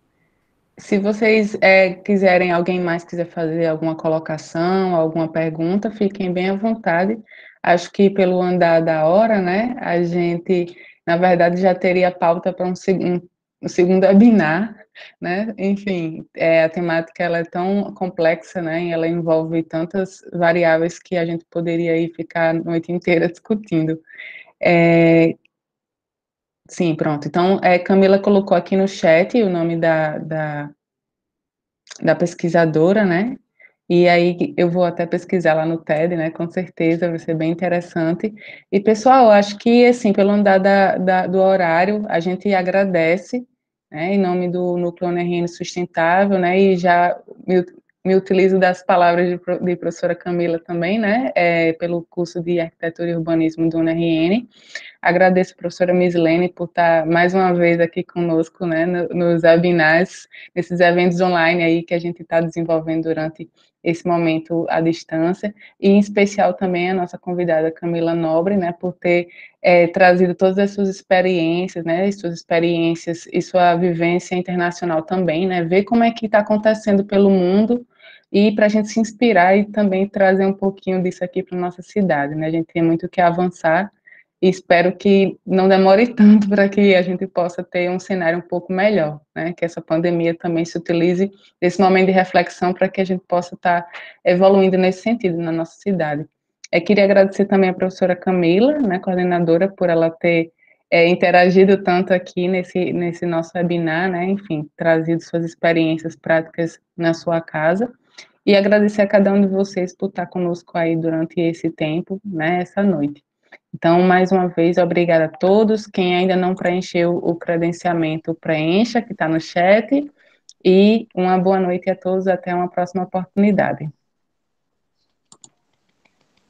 Se vocês quiserem, alguém mais quiser fazer alguma colocação, alguma pergunta, fiquem bem à vontade. Acho que pelo andar da hora, né, a gente, na verdade, já teria pauta para um segundo webinar, né? Enfim, a temática ela é tão complexa, né, e ela envolve tantas variáveis que a gente poderia aí ficar a noite inteira discutindo. Sim, pronto. Então, Camila colocou aqui no chat o nome da pesquisadora, né? E aí eu vou até pesquisar lá no TED, né? Com certeza vai ser bem interessante. E, pessoal, acho que, assim, pelo andar do horário, a gente agradece, né, em nome do Núcleo NRN Sustentável, né? E já me utilizo das palavras de professora Camila também, né? Pelo curso de Arquitetura e Urbanismo do NRN. Agradeço a professora Mislene por estar mais uma vez aqui conosco, né, nos webinars, nesses eventos online aí que a gente está desenvolvendo durante esse momento à distância, e em especial também a nossa convidada Camila Nobre, né, por ter trazido todas as suas experiências, né, e sua vivência internacional também, né, ver como é que está acontecendo pelo mundo, e para a gente se inspirar e também trazer um pouquinho disso aqui para nossa cidade, né, a gente tem muito que avançar, e espero que não demore tanto para que a gente possa ter um cenário um pouco melhor, né? Que essa pandemia também se utilize desse momento de reflexão para que a gente possa estar evoluindo nesse sentido na nossa cidade. Queria agradecer também a professora Camila, né, coordenadora, por ela ter interagido tanto aqui nesse nosso webinar, né? Enfim, trazido suas experiências práticas na sua casa. E agradecer a cada um de vocês por estar conosco aí durante esse tempo, né, essa noite. Então, mais uma vez, obrigada a todos. Quem ainda não preencheu o credenciamento, preencha, que está no chat. E uma boa noite a todos. Até uma próxima oportunidade.